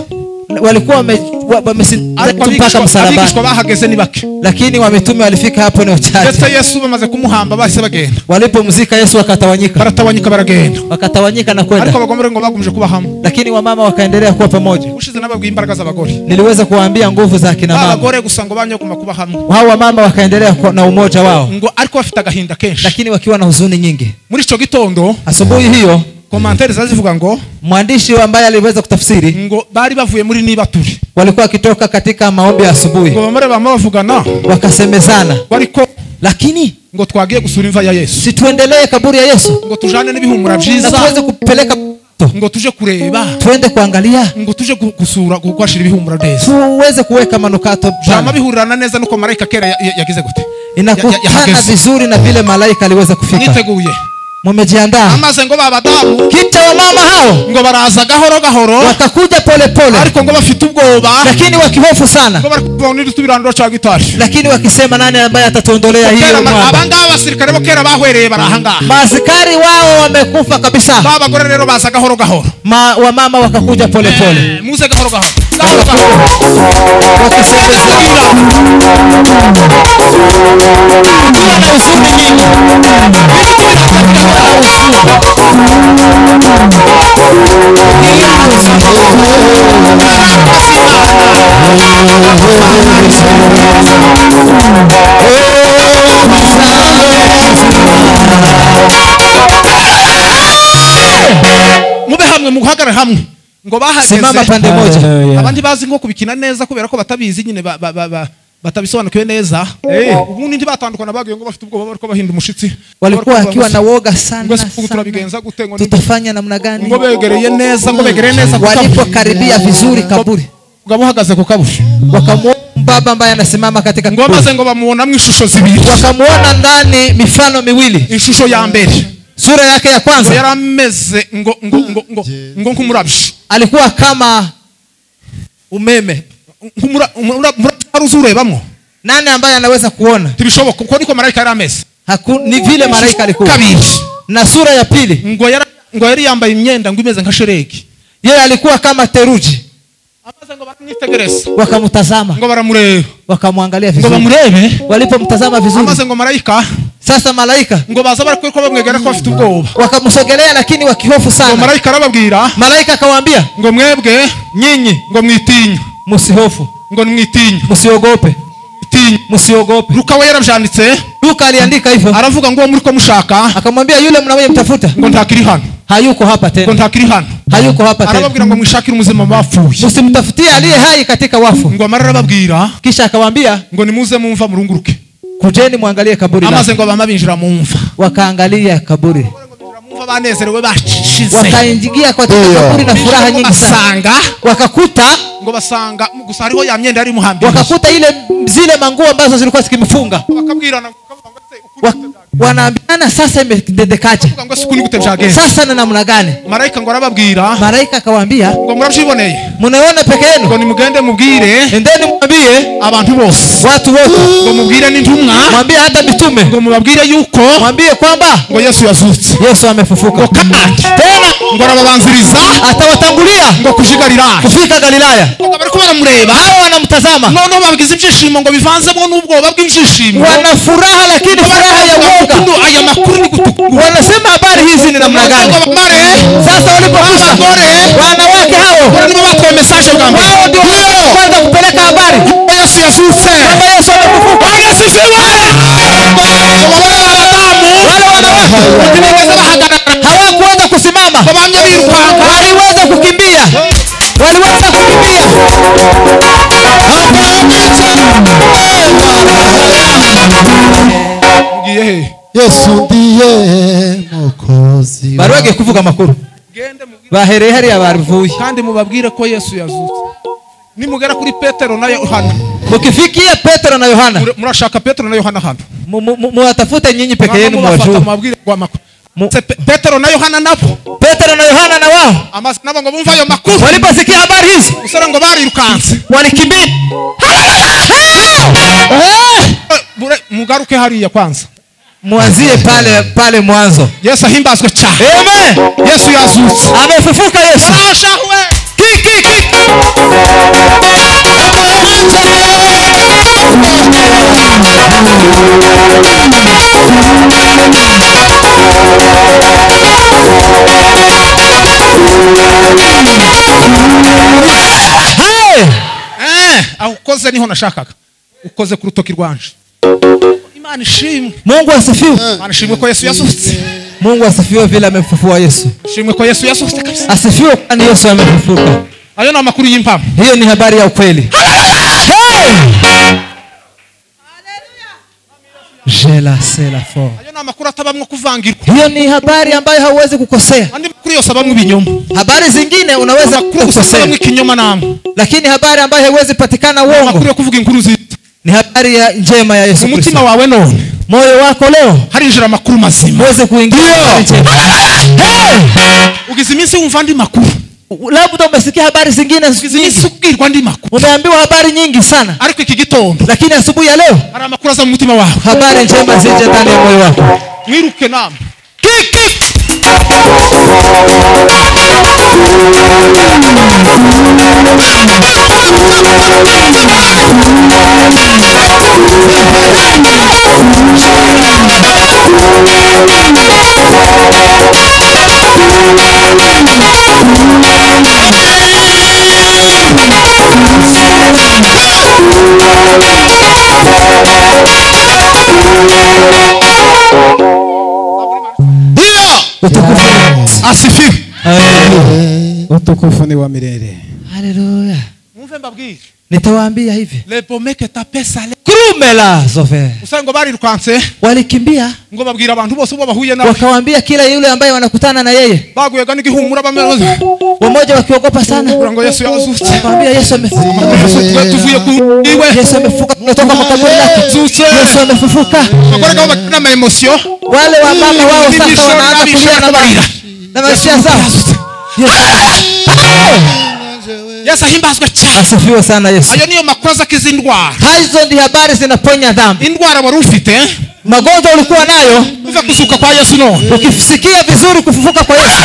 walikuwa mpaka msalabani bahageze ni bake lakini wamitume walifika hapo ni wachache Yesu bamaze kumuhamba bahise bagenda walipomzika Yesu baratawanyika baragenda wakatawanyika na kwenda ariko abagomere ngo bagumje kuba hamwe lakini wamama wakaendelea kuwa pamoja ushize nababwiye imbaraga z'abagore niliweza kuwaambia nguvu za kina mama abagore gusango banyoguma kuba hamwe hao wamama wakaendelea na umoja wao ngo ariko bafite agahinda kenshi lakini wakiwa na huzuni nyingi muri ico gitondo asubuhi hiyo Komentari zazivuga ngo mwandishi ambaye aliweza kutafsiri ngo bari bavuye muri nibaturi walikuwa kitoka katika maombi ya asubuhi ngo bamare bavugana wakasemezana wariko lakini ngo twagiye gusura imva ya Yesu si tuendelee kaburi ya Yesu ngo tujane n'ibihumura byiza tuweze kupeleka ngo tuje kureba twende kuangalia ngo tuje gusura kukwashira ibihumura neza tuweze kuweka manukato jama bihurirana neza nuko malaika kera yagize gute inakutana vizuri na vile malaika aliweza kufika niteguye mumejiandaa amaze ngo babadamu kicha wa mama hao ngo baraza gahoro wakakuja pole ariko ngo bafite ubwoba lakini wakihofu sana ngo barikubona tubirandura cha gitari lakini wakisema nani ambaye atatuondolea hiyo mwamba abangaba basirikare bo kera bahwereye barahanga maaskari wao wamekufa kabisa babagore rero baza gahoro wa mama wakakuja pole muze gahoro wakisemezana na huzuni nyingi mube hamwe muhagara hamwe ngo bahageze simama pande moja abandi bazi ngo kubikina neza kubera ko batabizi nyine batabisobanukiwe neza ubundi ntibatandukana bagiye ngo bafite ubwoba bariko bahinda umushitsi walikuwa akiwa na woga sana turabigenza gute ngo tutafanya namna gani ngo begereye neza walipokaribia vizuri kaburi ngabo hagaze ku kaburi wakamuona baba ambaye anasimama katika kaburi ngo maze ngo bamuona mwishusho zibiri wakamuona ndani mifano miwili ishusho ya mbere sura yake ya kwanza yarameze ngo kumurabisha alikuwa kama umeme uzurebamwo nani ambaye anaweza kuona tibishoboka kuko niko malaika yarameze ni vile malaika alikuwa kabiri na sura ya pili ngo yari yambaye imyenda ngo imeze nka shereki yeye alikuwa kama teruji amaze ngo baramwitegereza wakamtazama ngo baramureba wakamwangalia vizuri ngo bamurebe walipomtazama vizuri amaze ngo malaika sasa malaika ngo baza bari ko bamwegera ko bafite ubwoba wakamsogelea lakini wakihofu sana ngo malaika arababwira malaika akawaambia ngo mwebwe nyinyi ngo mwitinya msihofu ngo mwitinya msiogope msiogope Luka we yarabyanditse Luka aliandika hivyo aravuga ngo muri ko mushaka akamwambia yule mnawe mtafuta ngo ntakiri hano hayuko hapa tena ngo ntakiri hano hayuko hapa tena arababwira ngo mwishakire umuzima bapfuye msimtafutie aliye hai katika wafu ngo amarara babwira kisha akamwambia ngo nimuze mumva murunguruke kujeni muangalie kaburi amaze ngo bamabinjira mumva wakaangalia kaburi mumva banezerewe bashize wakaingia kwa kaburi na furaha nyingi sana wakakuta ngo basanga gusa hariho ya myenda yari muhambira wakakuta ile zile manguo ambazo zilikuwa zikimfunga wakabwirana wanaambiana sasa imededekaje. Sasa na namna gani? Malaika ngo arababwira. Malaika akawaambia ngo murabyiboneye. Munaona peke yenu. Ngo nimugende mubwire. Endeni mwambie abantu bose. Watu wote. Ngo mubwire n'intumwa. Mwambie hata mitume. Ngo mubabwire yuko. Mwambie kwamba ngo Yesu yazutse. Yesu amefufuka. Ngo kandi. Tena ngo arababanziriza. Atawatangulia. Ngo kujigalilaya. Kufika Galilaya. Ngo bariko baramureba. Hao wanamtazama. None babigize ibyishimo ngo bivanzemo n'ubwoba bw'injishimo. Wana furaha lakini furaha ya woga. Aya makuru ni gutukura. Wanasema habari hizi ni namna gani? Sasa walipokuja wanawake hao ndio watu message bwa mbere. Wao ndio kwanza kupeleka habari. Yesu yazutse. Kama Yesu amefufuka. Asifiwe. Wale wanawake hawakuweza kusimama. Waliweza kukimbia. Yesu ndiye Mwokozi. Barwage kuvuga makuru. Bahereye hari abavuye. Kandi mubabwire ko Yesu yazutse. Nimugera kuri Petero na Yohana. Mukifikia Petero na Yohana. Murashaka Petero na Yohana hano. Muwatafute nyinyi peke yenu mwajua. Mubabwire kwa makuru. Petero na Yohana nabo. Petero na Yohana na wao. Nabo ngo bumva ayo makuru. Waliposikia habari hizi. Usara ngo barirukanse. Walikimbia. Mugaruke hariya kwanza. Muanzie pale mwanzo. Yesu ahimbazwe cyane. Amen. Yesu yazutse. Amefufuka Yesu. Ashahwe. Ukoze niho nashakaga. Ukoze ku rutoki rwanje. Imana ishimwe. Mungu asifiwe. Imana ishimwe ko Yesu yazutse. Mungu asifiwe vile amefufua Yesu. Ishimwe ko Yesu yazutse kabisa. Asifiwe kwani Yesu amefufuka. Ayo na makuru y'impamo. Hiyo ni habari ya ukweli. Haleluya. Jela sela fo. Ayo na makuru atabamwe kuvangirwa. Hiyo ni habari ambayo hauwezi kukosea. Andi makuru yose abamwe ibinyoma. Habari zingine unaweza kukosea. Ikinyoma namwe. Lakini habari ambayo haiwezi patikana uongo. Makuru yo kuvuga inkuru nziza. Ni habari ya njema ya Yesu Kristo. Umutima wawe none. Moyo wako leo harinjira makuru mazima. Uweze kuingia. Ugize iminsi wumva ndi makuru. Labda umesikia habari zingine zisubirwa ndi makuru. Umeambiwa habari nyingi sana. Ariko iki gitondo. Lakini asubuhi ya leo hari amakuru aza mu mutima wawe. Habari njema zije ndani ya moyo wako. Mwiruke namwe. Asifiwe. Utukufu ni wa milele. Haleluya. Mumve mbabwire. Nitawaambia hivi. Le pomeke tapesa le. Krumela zofe. Usango bari rukanse. Walikimbia. Ngo babwira abantu bose bo bahuye nawe. Wakawaambia kila yule ambaye wanakutana na yeye. Baguye gani gihumura bameroza. Wamoja wakiogopa sana. Ngo Yesu yazutse. Wakamwambia Yesu amefufuka. Tuvuye ku iwe. Yesu amefufuka kutoka makaburi yake. Yesu amefufuka. Ngora kama bakina ma emotion. Wale wa mama wao sasa wanaanza kulia na barira. Na maisha zao. Yesu ahimbazwe cyane. Asifiwe sana Yesu. Ayo niyo makoza kizindwara. Hizo ndi habari zinaponya dhambi. Indwara wari ufite, magonjwa ulikuwa nayo, uva kuzuka kwa Yesu no. Ukisikia vizuri kufufuka kwa Yesu.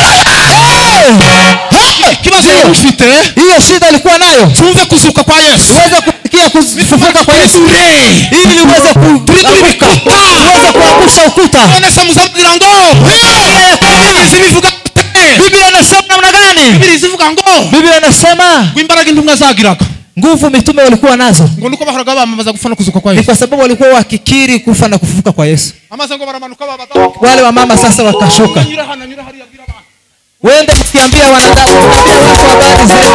Kibazo ufite, hiyo shida ulikuwa nayo, tuve kuzuka kwa Yesu. Uweze kusikia kufufuka kwa Yesu. Ili uweze kuanguka. Uweze kuangusha ukuta. Unaweza mzabira ngo. Biblia inasema namna gani? Biblia inasema imbaraga intumwa zagiraga. Nguvu mitume walikuwa nazo. Ngo nuko baharaga bamamaza kufa no kuzuka kwa Yesu. Ni kwa sababu walikuwa wakikiri kufa na kufufuka kwa Yesu. Wale wa mama sasa wakashuka. Wende mkiambia wanadamu watu habari zenu.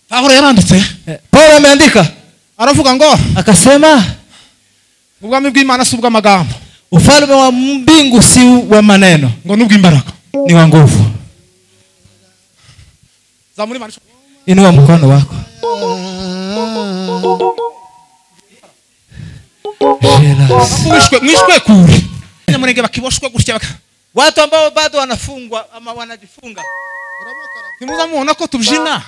Paulo yaranditse. Paulo ameandika. Aravuga ngo akasema ubwami bw'Imana si ubw'amagambo. Ufalme wa mbingu si wa maneno. Ngo n'ubw'imbaraga. Ni wa nguvu. Zamuri manisho. Inua mkono wako. Mwishwe kuri. Nyamurenge bakiboshwe gutya watu ambao bado wanafungwa ama wanajifunga. Simuza muona ko tubyina.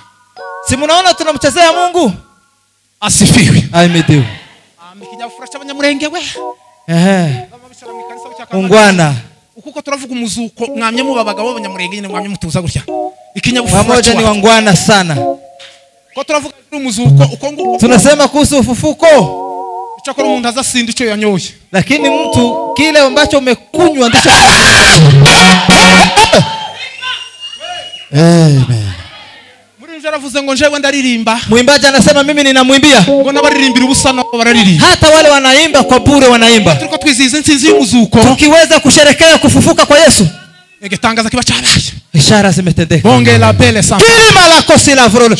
Si munaona tunamchezea Mungu? Asifiwe. Ahimidiwe. Ikinyafura cy'abanyamurenge we. Ungwana. Ukuko turavuga umuzuko mwamye mu babagabo b'abanyamurenge nyine mwamye mutuza gutya. Ikinyafura pamoja ni wangwana sana. Ko turavuga umuzuko uko nguko. Tunasema kuhusu ufufuko. Icyakora umuntu azasinda icyo yanyoye. Lakini mtu kile ambacho umekunywa ndicho. Amen. Muri yaravuze ngo njewe ndaririmba. Muimbaji anasema mimi ninamwimbia. Ngo nabaririmbira ubusa no bararirimba. Hata wale wanaimba kwa bure wanaimba. Turiko twizihiza insinzi y'umuzuko. Tukiweza kusherekea kufufuka kwa Yesu. Egetangaza kiba cyabaye. Ishara zimetendeka. Bonge la belle sans. Kilima la kosi la vrolo.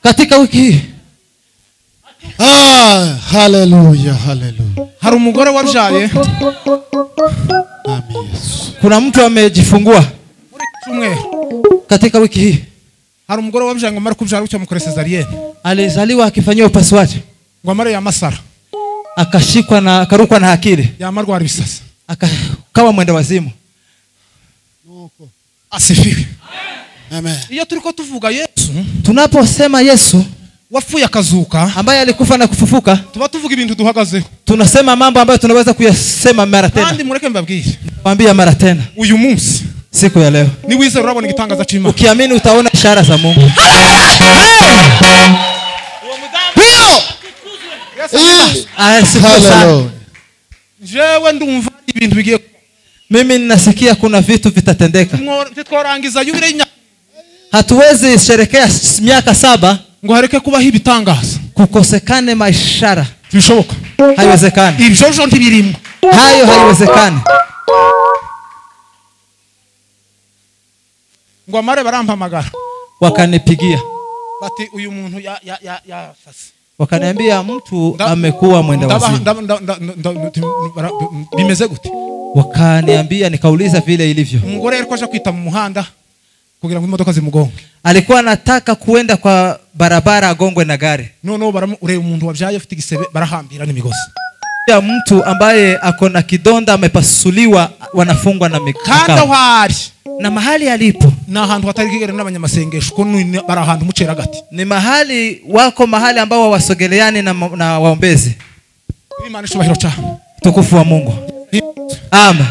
Katika wiki hii. Hallelujah, hallelujah. Hari umugore wabyaye. Amen Yesu. Kuna mtu amejifungua. Katika wiki hii. Hari umugore wabyaye ngo mara kubyara ucyo mukore cesarienne. Alizaliwa akifanywa upasuaji. Ngo mara ya Masara. Akashikwa na akarukwa na akili. Ya marwara bisasa. Akawa mwenda wazimu. Asifiwe. Amen. Iyo turiko tuvuga Yesu, tunaposema Yesu wafuye akazuka, ambaye alikufa na kufufuka, tuba tuvuga ibintu duhagazeho. Tunasema mambo ambayo tunaweza kuyasema mara tena. Kandi mureke mbabwire. Mwambie mara tena. Uyu munsi, siku ya leo, ni wize urabona igitangaza cy'Imana. Ukiamini utaona ishara za Mungu. Hallelujah. Jewe ndumva ibintu bigiye. Mimi ninasikia kuna vitu vitatendeka. Titwarangiza yubire nya. Hatuwezi sherekea miaka 7 ngo hareke kuba hibitangaza. Kukosekane maishara. Bishoboka. Haiwezekani. Ibyo ntibirimo. Hayo haiwezekani. Ngo amare barampamagara. Wakanipigia. Bati uyu muntu ya fasi. Wakaniambia mtu amekuwa mwenda wazimu. Bimeze gute? Wakaniambia, nikauliza vile ilivyo. Umugore alikuwa aje kwita mu muhanda kugira ngo imodoka zimugonge. Alikuwa anataka kuenda kwa barabara agongwe na gari. No ureba umuntu wabyaye ufite igisebe barahambira n'imigozi. Ya mtu ambaye ako na kidonda amepasuliwa wanafungwa na mikanda. Kanda wari na mahali alipo na ahantu hatari kigere n'abanyamasengesho ko bara ahantu mucera gati. Ni mahali wako mahali ambao wasogeleani na waombezi. Imana ishubahiro cha tukufu wa Mungu. Amen.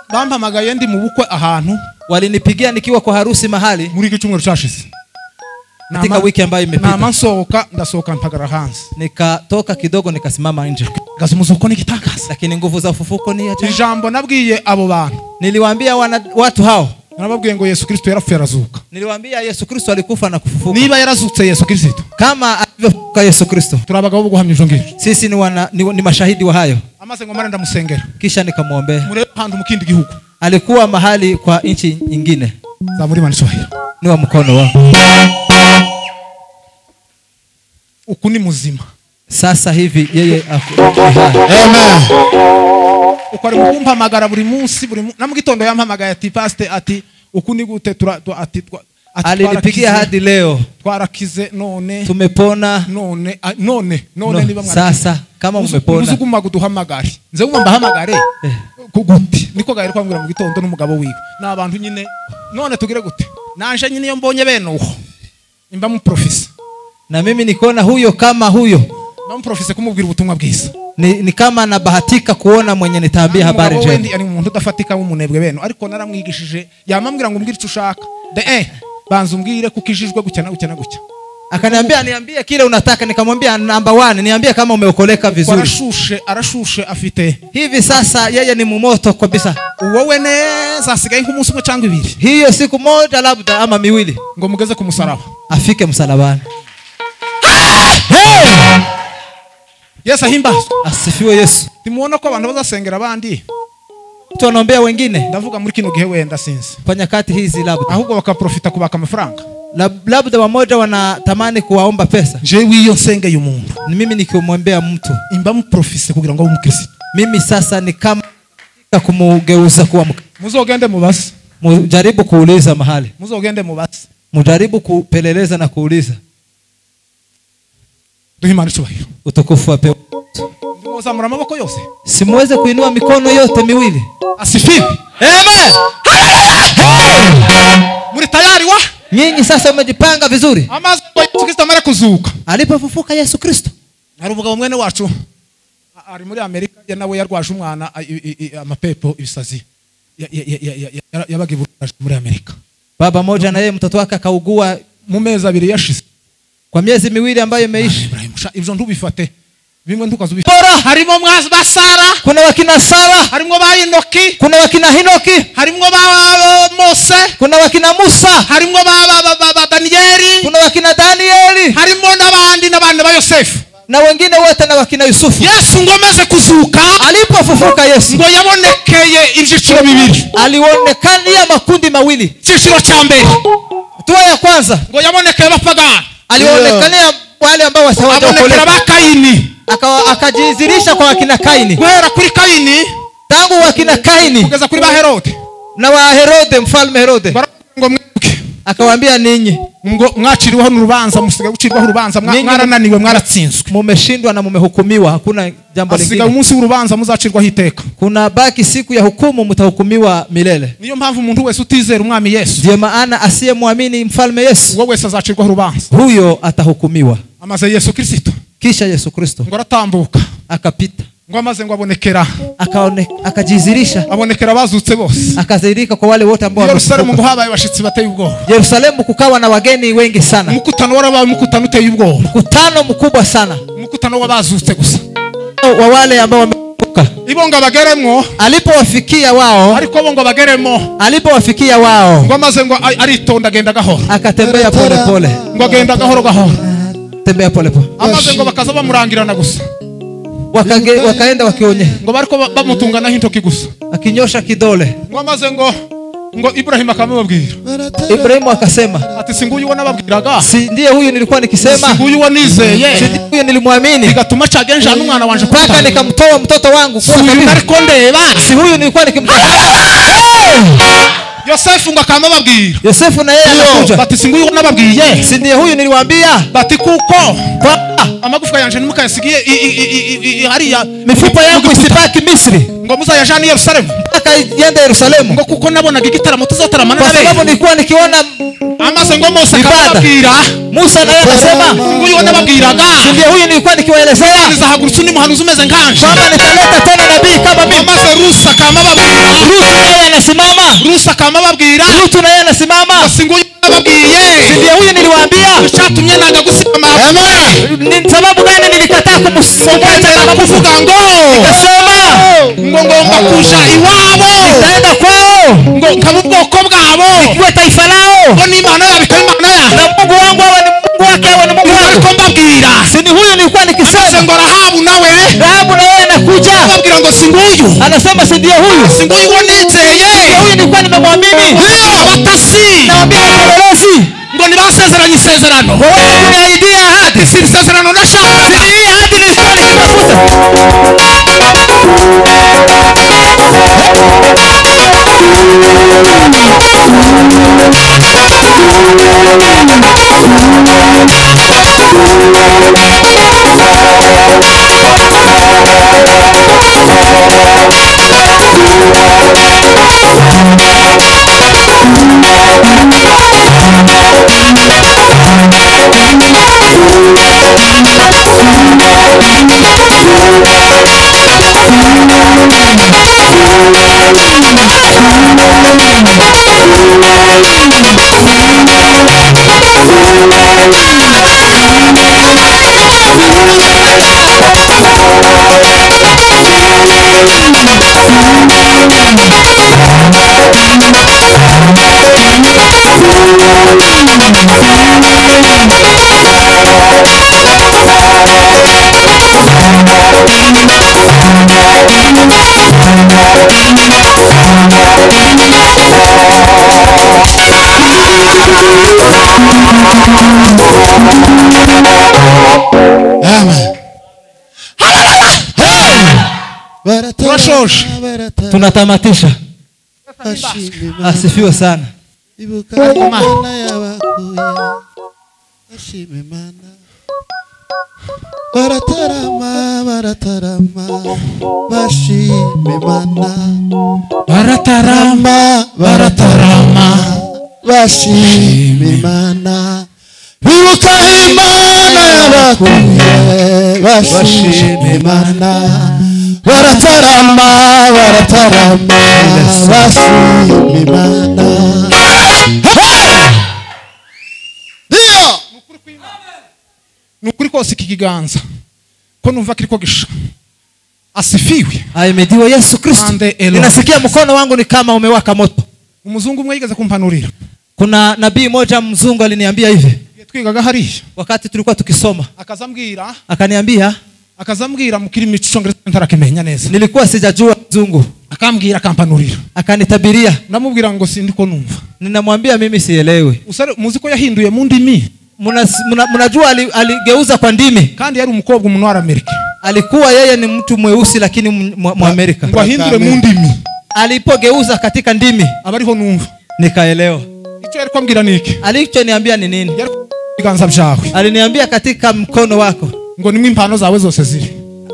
bampamagaye ndi mu bukwe ahantu, walinipigia nikiwa kwa harusi mahali muri cyumweru cyashize. Katika wiki ambayo imepita. Ndasohoka mpagara hanze. Nikatoka kidogo nikasimama nje. Gazumuzuko ni gitangaza. Lakini nguvu za ufufuko ni ajabu. Ijambo nabwiye abo bantu. Niliwaambia watu hao. Nababwiye ngo Yesu Kristo yarapfuye arazuka. Niliwaambia Yesu Kristo alikufa na kufufuka. Niba yarazutse Yesu Kristo, kama alivyofufuka Yesu Kristo, turabagabo guhamya ivyo ngivyo. Sisi ni mashahidi wa hayo. Amaze ngo mara ndamusengera. Kisha nikamwombea. Mure handu mu kindi gihugu. Alikuwa mahali kwa nchi nyingine. Za muri manishohera. Ni wa mkono wao. Uku ni muzima. Sasa hivi yeye Amen. Ukari mukumpamagara buri munsi na mu gitondo yampamagaye ati pastor ati uku ni gute alinipigia hadi leo twarakize none tumepona none niba sasa kama umepona muzuguma guduhamagare nze umbahamagare kuguti niko gari kwambira mu gitondo n'umugabo wiwe n'abantu nyine none tugire gute nanje nyine iyo mbonye beno imba mu professor na mimi nikona huyo kama huyo professor kumubwira ubutumwa bwiza ni kama nabahatika kuona mwenye nitaambia habari njema. Wewe ari umuntu udafatika w'umunebwe beno ariko naramwigishije yamambwira ngo umbwire icyo ushaka banza umbwire kukijijwe gucya gucya. Akaniambia niambie kile unataka, nikamwambia number 1 niambie kama umeokoleka vizuri. Arashushe afite hivi sasa yeye ni mumoto kabisa. Wowe neza asigaye nk'umunsi umwe cyangwa ibiri. Hiyo siku moja labda ama miwili ngo mugeze ku musaraba. Afike msalabani. Yesu ahimbazwe. Asifiwe Yesu. Timuona ko abantu bazasengera abandi. Tunaombea wengine. Ndavuga muri kino gihe wenda sinzi. Kwa nyakati hizi labda. Ahubwo bakaprofita kubaka amafaranga. Labda wamoja wanatamani kuwaomba pesa. Jewe iyo nsengeye umuntu. Ni mimi nikimwombea mtu. Imba muprofise kugira ngo umukristo. Mimi sasa ni kama kumugeuza kuwa mkristo. Muzogende mubasi. Mujaribu kuuliza mahali. Muzogende mubasi. Mujaribu kupeleleza na kuuliza. Duhimana cyubahiro. Utukufu apewe. Muzamura amaboko yose. Simuweze kuinua mikono yote miwili. Asifiwe. Amen. Muri tayari wa? Nyinyi sasa umejipanga vizuri. Amazi kwa Yesu Kristo amara kuzuka. Alipofufuka Yesu Kristo. Hari umugabo mwene wacu ari muri Amerika nawe yarwaje umwana amapepo ibisazi. Yabagiburaje muri Amerika. Baba moja na yeye mtoto wake akaugua mu mezi 2 yashize. Kwa miezi 2 ambayo imeisha. Ibyo ntubifate. Bimwe ntukazubifata. Harimo mwazi basara. Kuna wakina Sara. Harimo bayinoki. Kuna wakina Hinoki. Harimo ba Mose. Kuna wakina Musa. Harimo ba Danieli. Kuna wakina Danieli. Harimo n'abandi ba Yosefu. Na wengine wote na wakina Yusufu. Yesu ngomeze kuzuka. Alipofufuka Yesu. Ngo yabonekeye ibyiciro bibiri. Alionekania makundi mawili. Icyiciro cya mbere. Hatua ya kwanza. Ngo yabonekeye bapagani. Alionekania wale ambao wasawaokoleka. Ba Kaini. Akajizirisha kwa wakina Kaini. Guhera kuri Kaini. Tangu wakina Kaini. Kugeza kuri ba Herode. Na wa Herode, mfalme Herode. Ngo mwibuke. Akawaambia ninyi. Ngo mwaciriweho n'urubanza musigaye gucirwaho urubanza mwarananiwe mwaratsinzwe. Mumeshindwa na mumehukumiwa, hakuna jambo lingine. Asiga umunsi w'urubanza muzacirwaho iteka. Kuna baki siku ya hukumu mtahukumiwa milele. Niyo mpamvu umuntu wese utizera umwami Yesu. Ndiyo maana asiyemwamini mfalme Yesu. Uwo wese azacirwaho urubanza. Huyo atahukumiwa. Amaze Yesu Kristo. Kisha Yesu Kristo. Ngo aratambuka. Akapita. Ngo amaze ngo abonekera. Akajizirisha. Abonekera bazutse bose. Akazirika kwa wale wote ambao Yerusalemu ngo habaye bashitsi bateye ubwoba. Yerusalemu kukawa na wageni wengi sana. Mkutano warabaye mkutano uteye ubwoba. Mkutano mkubwa sana. Mkutano wabazutse gusa. Wa wale ambao wamefufuka. Ibonga bageremo. Alipowafikia wao. Ariko bongo bageremo. Alipowafikia wao. Ngo amaze ngo aritonda agenda gahoro. Akatembea pole pole. Ngo agenda gahoro gahoro. Tembea pole pole. Amaze ngo bakaza bamurangirana gusa. Wakaenda wakionye. Ngo bariko bamutungana hintoki gusa. Akinyosha kidole. Ngo amaze ngo Ibrahim akamubwira. Ibrahim akasema ati singuyu uwo nababwiraga. Si ndiye huyu nilikuwa nikisema. Singuyu uwo nizeye. Si huyu nilimwamini. Bigatuma cagenja n'umwana wanje paka nikamtoa mtoto wangu kwa kabisa. Ariko ndeba. Si huyu nilikuwa nikimtaka. Yosefu ngo akamubabwira. Yosefu na yeye anakuja. Bati singuyu uwo nababwiye. Si ndiye huyu niliwaambia. Bati kuko amagufwa yanje nimukayasigiye hariya mifupa yangu isibaki Misri. Ngo muzayajana Yerusalemu. Mpaka yende Yerusalemu. Ngo kuko nabonaga igitaramo tuzataramana nabe. Kwa sababu nilikuwa nikiona amaze ngo Musa akababwira. Musa na yeye akasema nguyu uwo nababwiraga. Ndiye huyu nilikuwa nikiwaelezea. Nizahagurutsa undi muhanuzi umeze nkanje. Kama nitaleta tena nabii kama mimi. Amaze Rusa akamubabwira. Ruth naye anasimama. Ruth akamababwira. Ruth naye anasimama. Singuyu babwiye. Ndiye huyu niliwaambia. Cyatumye nanga gusima. Amen. Ni sababu gani nilikataa kumusongeza kama kuvuga ngo? Nikasema ngo ngomba kuja iwabo. Nitaenda kwao. Ngo kabubwoko bwabo. Ikiwe taifa lao. Ngo ni Imana ya bikaba Imana ya. Na Mungu wangu awe ni Mungu wake awe ni Mungu wangu. Mbabwira. Si ni huyu nilikuwa nikisema. Ngo Rahabu nawe. Rahabu nawe anakuja. Mbabwira ngo singuyu. Anasema si ndio huyu. Singuyu wonizeye. Huyu nilikuwa nimemwamini. Ndio abatasi. Naambia wapelelezi. Ngo nibasezeranye isezerano. Wewe kuniaidia ahadi. Si isezerano nashaka. Si hii ahadi nilikuwa nikitafuta. Tunatamatisha. Asifiwe sana. Baratarama, baratarama, bashimimana. Baratarama, baratarama, bashimimana. Bibuka Imana yabakuye, bashimimana. Baratarama, baratarama, bashimimana. Nukuri kose kikiganza ko numva kiriko gisha. Asifiwe. Ahimidiwe Yesu Kristo. Ninasikia mkono wangu ni kama umewaka moto. Umuzungu mwe yigeze kumpanurira. Kuna nabii mmoja mzungu aliniambia hivi. Twigaga hari. Wakati tulikuwa tukisoma. Akazambwira mukirimi cy'Icyongereza ntarakimenya neza. Nilikuwa sijajua mzungu. Akambwira akampanurira. Akanitabiria. Namubwira ngo sindiko numva. Ninamwambia mimi sielewi. Usare muziko yahinduye mu ndimi. Mnajua aligeuza kwa ndimi. Kandi yari umukobwa umuntu wa Amerika. Alikuwa yeye ni mtu mweusi lakini Muamerika. Ngo ahindure mu ndimi. Alipogeuza katika ndimi. Abariho numva. Nikaelewa. Icyo yari kwambwira niki? Alichoniambia ni nini? Biganza byawe. Aliniambia katika mkono wako. Ngo nimwe impano zawe zose ziri.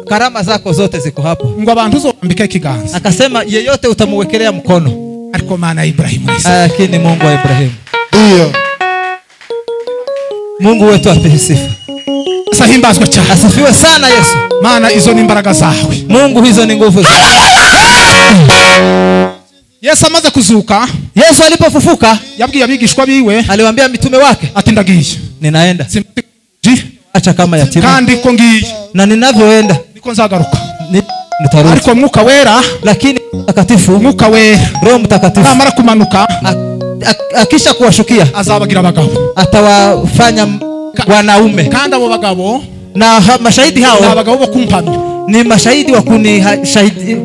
Karama zako zote ziko hapo. Ngo abantu uzobambika ikiganza. Akasema yeyote utamuwekelea mkono. Ariko Mana Ibrahimu. Lakini Mungu wa Ibrahimu. Ndio. Mungu wetu apewe sifa. Sahimbazwa cyane. Asifiwe sana Yesu. Maana izo ni imbaraga zawe. Mungu hizo ni nguvu zako. Yesu amaze kuzuka. Yesu alipofufuka yabwiye abigishwa biwe. Aliwaambia mitume wake. Ati ndagiye. Ninaenda. Acha kama yatima. Kandi ko ngiye. Na ninavyoenda niko nzagaruka. Nitarudi. Ariko Mwuka Wera. Lakini mtakatifu. Mwuka Wera. Roho Mtakatifu. Namara kumanuka. Akisha kuwashukia. Azabagira abagabo. Atawafanya wanaume. Kandi abo bagabo. Na mashahidi hao. Na abagabo bo kumpamya. Ni mashahidi wa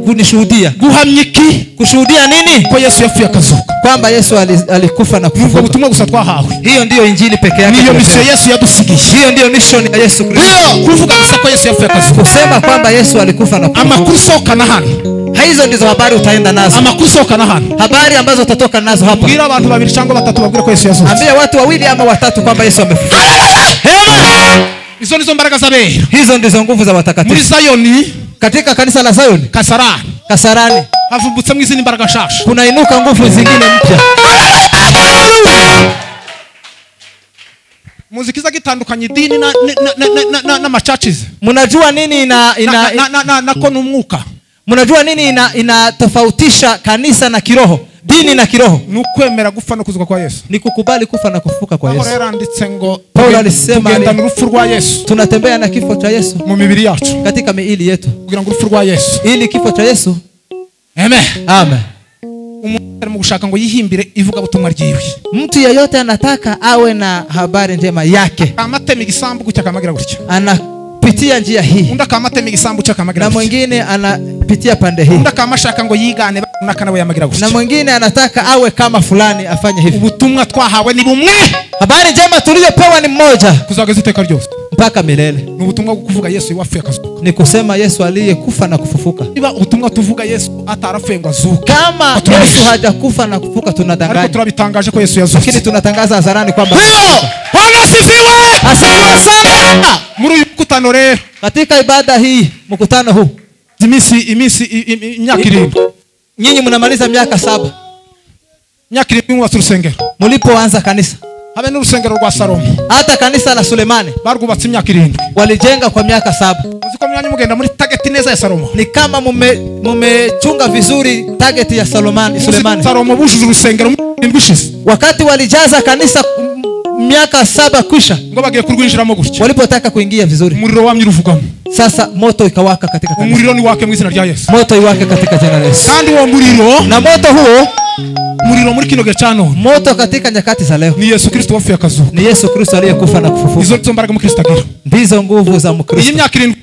kunishuhudia. Guhamyiki. Kushuhudia nini? Kwa Yesu yafuye akazuka. Kwamba Yesu alikufa na kufufuka. Ubutumwa gusa twahawe. Hiyo ndiyo injili peke yake. Niyo mission Yesu yadusigiye. Hiyo ndiyo mission ya Yesu Kristo. Kuvuga gusa kwa Yesu yafuye akazuka. Kusema kwamba Yesu alikufa na kufufuka. Amakusoka na hano. Hizo ndizo habari utaenda nazo. Amakusoka na hano. Habari ambazo utatoka nazo hapa. Bwira abantu babiri cyangwa batatu babwira ko Yesu yazutse. Ambia watu wawili ama watatu kwamba Yesu amefufuka. Izo ndizo mbaraga zabera. Hizo ndizo nguvu za watakatifu. Muri Zayoni. Katika kanisa la Zayoni. Kasarani. Havumbutse mwizini imbaraga shasha. Kuna inuka nguvu zingine mpya. Muzikiza gitandukanye dini na na churches. Mnajua nini na kono umwuka. Mnajua nini inatofautisha kanisa na kiroho? Dini na kiroho. Nukwemera gufa no kuzuka kwa Yesu. Ni kukubali kufa na kufufuka kwa Yesu. Paulo alisema tugenda n'urupfu rwa Yesu. Tunatembea na kifo cha Yesu mu mibiri yacu. Katika miili yetu. Kugira ngo urupfu rwa Yesu. Ili kifo cha Yesu. Amen. Amen. Umuntu mu gushaka ngo yihimbire ivuga butumwa ryiwe. Mtu yeyote anataka awe na habari njema yake. Amatemi gisambu gucya kamagira gutya. Anapitia njia hii. Unda kamatemi gisambu cya kamagira. Na mwingine anapitia pande hii. Unda kamashaka ngo yigane nakana we yamagira gutya. Na mwingine anataka awe kama fulani afanye hivi. Ubutumwa twahawe ni bumwe. Habari njema tuliyopewa ni mmoja. Kuzageza iteka ryose. Mpaka milele. Ni ubutumwa kuvuga Yesu wafuye akazuka. Ni kusema Yesu aliyekufa na kufufuka. Niba ubutumwa tuvuga Yesu atarafuye ngo azuka. Kama Yesu hajakufa na kufufuka tunadanganya. Ariko turabitangaje ko Yesu yazutse. Lakini tunatangaza hadharani kwamba Bwana asifiwe. Asifiwe sana. Muri mkutano rero. Katika ibada hii, mkutano huu. Imisi imyaka 7. Nyinyi mnamaliza miaka 7. Myaka 7 mwatse urusengero. Mulipoanza kanisa. Habe n'urusengero rwa Salomo. Hata kanisa la Sulemani barwubatse imyaka 7. Walijenga kwa miaka 7. Uziko mwanyu mugenda muri target neza ya Salomo. Ni kama mumechunga vizuri target ya Sulemani. Salomo bujuje urusengero mbishize. Wakati walijaza kanisa miaka 7 kwisha, ngo bagiye kurwinjiramo gutya. Walipotaka kuingia vizuri, umuriro wamye uruvugamo. Sasa moto ikawaka katika kanisa. Umuriro ni wake mu izina rya Yesu. Moto iwake katika jina la Yesu. Kandi uwo muriro na moto huo, muriro muri kino gecano, moto katika nyakati za leo, ni Yesu Kristo wafuye akazuka. Ni Yesu Kristo aliyekufa na kufufuka. Izo nzo mbaraga mu Kristo agira. Ndizo nguvu za Mkristo. Iyi myaka 7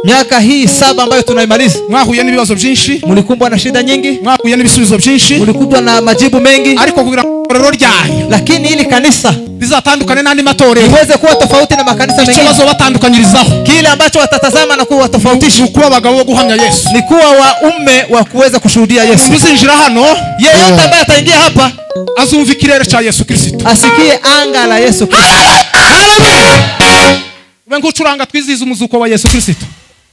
miaka hii 7 ambayo tunaimaliza, mwahuye n'ibibazo byinshi, mlikumbwa na shida nyingi, mwahuye n'ibisubizo byinshi, mlikumbwa na majibu mengi, ariko kugira rero ryanyu, lakini ili kanisa bizatandukane n'andi matorero, iweze kuwa tofauti na makanisa mengine. Ikibazo batandukanyirizaho, kile ambacho watatazama na kuwa tofautisha, ni kuwa abagabo bo guhamya Yesu, ni kuwa waume wa kuweza kushuhudia Yesu. Muzinjira hano, yeyote ambaye ataingia hapa azumva ikirere cha Yesu Kristo, asikie anga la Yesu Kristo. Haleluya! Wengucuranga twizihiza umuzuko wa Yesu Kristo.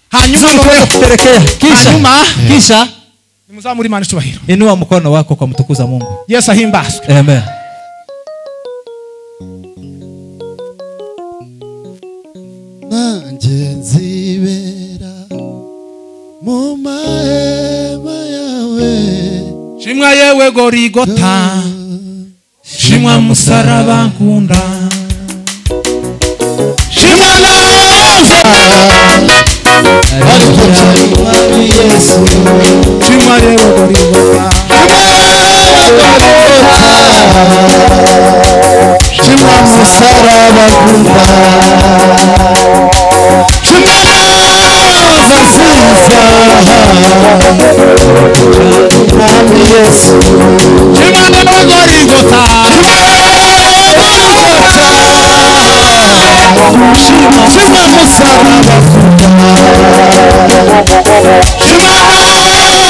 Hanyuma tuterekea kisha nimuzamuri Imana cyubahiro. Inua mkono wako kwa mtukuza Mungu. Yesu ahimbazwe. Amen. Nanje nzibera mu mahema yawe, shimwa yewe Gorigota, shimwa musaraba nkunda, shimwa naza ariko cyari Yesu, shimwa yewe Gorigota, shimwa musaraba nkunda, shimwa naza nziza mwami Yesu, shimwa yewe Gorigota, shimwa musaraba nkunda, shimwa naza nziza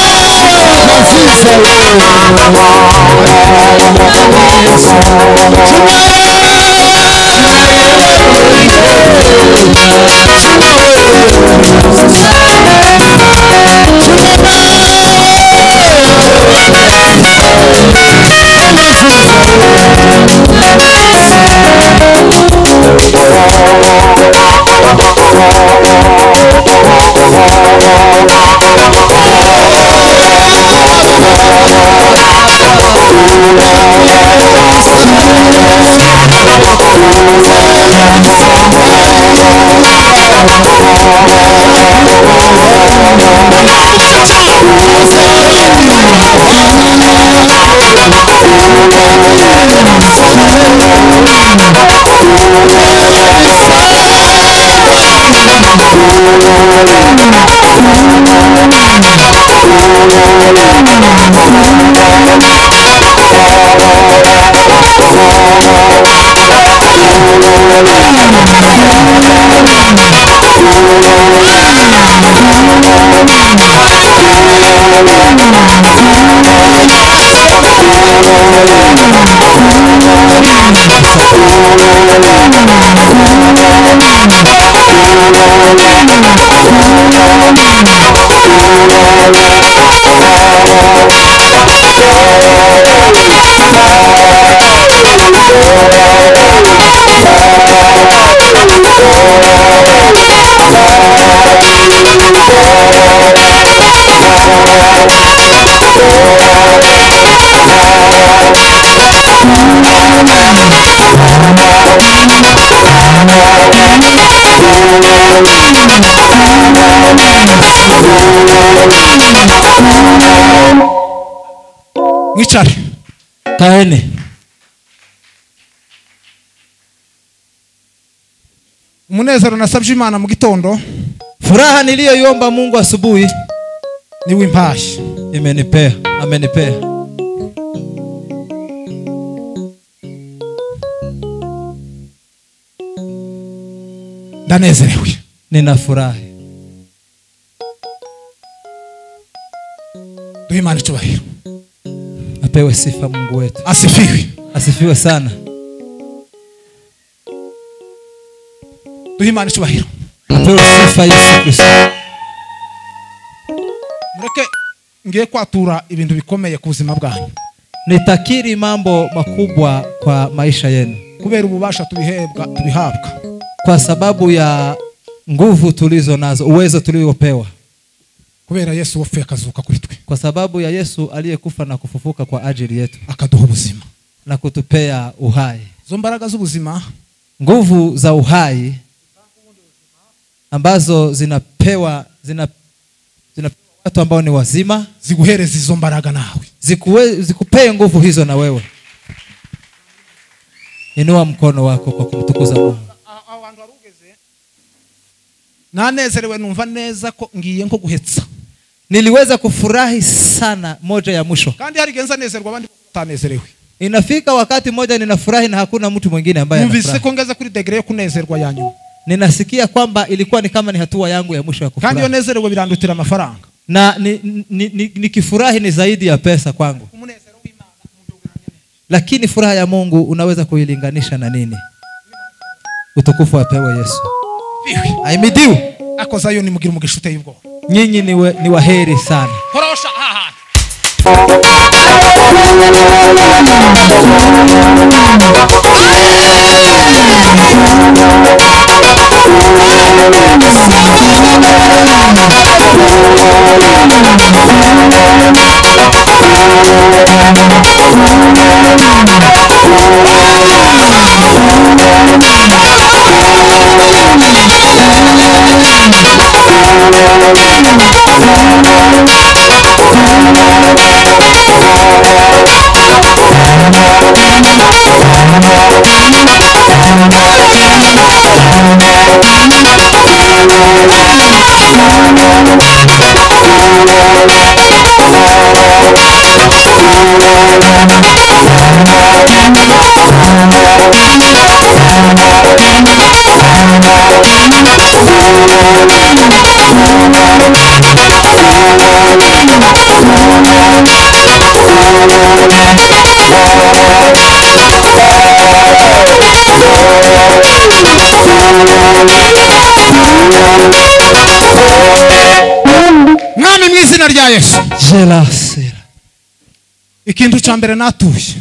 mwicare kaeni. Umunezero nasabye Imana mu gitondo, furaha niliyoiomba Mungu asubuhi ni wimpashi imenipea, amenipea. Ndanezerewe, ninafurahi. duhe Imana icyubahiro. Apewe sifa Mungu wetu. Asifiwe, asifiwe sana. duhe Imana icyubahiro. Apewe sifa Yesu Kristo. Mureke ngiye kwatura ibintu bikomeye ku buzima bwanyu. Nitakiri mambo makubwa kwa maisha yenu, kubera ububasha tubihabwa, kwa sababu ya nguvu tulizo nazo, uwezo tuliopewa, kubera Yesu wapfuye akazuka kuri twe, kwa sababu ya Yesu aliyekufa na kufufuka kwa ajili yetu, akaduha ubuzima na kutupea uhai. Zo mbaraga z'ubuzima, nguvu za uhai ambazo zinapewa watu ambao ni wazima, ziguhereza izo mbaraga nawe, zikupee nguvu hizo na wewe. Inua mkono wako kwa kumtukuza Mungu. Nanezerewe, numva neza ko ngiye nko guhetsa. Niliweza kufurahi sana moja ya mwisho. Kandi hari genza nezerwa abandi batanezerewe. Inafika wakati moja ninafurahi na hakuna mtu mwingine ambaye anafurahi. Mvise ko ngeza kuri degree yo kunezerwa yanyu. Ninasikia kwamba ilikuwa ni kama ni hatua yangu ya mwisho ya kufurahi. Kandi yo nezerewe birandutira amafaranga. Na nikifurahi ni zaidi ya pesa kwangu. Lakini furaha ya Mungu unaweza kuilinganisha na nini? Utukufu apewe Yesu. Ahimidiwe. Akoza yo nimugira umugisha uteye ubwo. Nyinyi ni waheri sana. Korosha Mwami mwizina rya Yesu. Jelasira. Ikintu ca mbere natuye.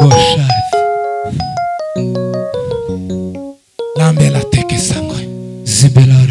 Gosha. Lambela teke sangwe. Zibela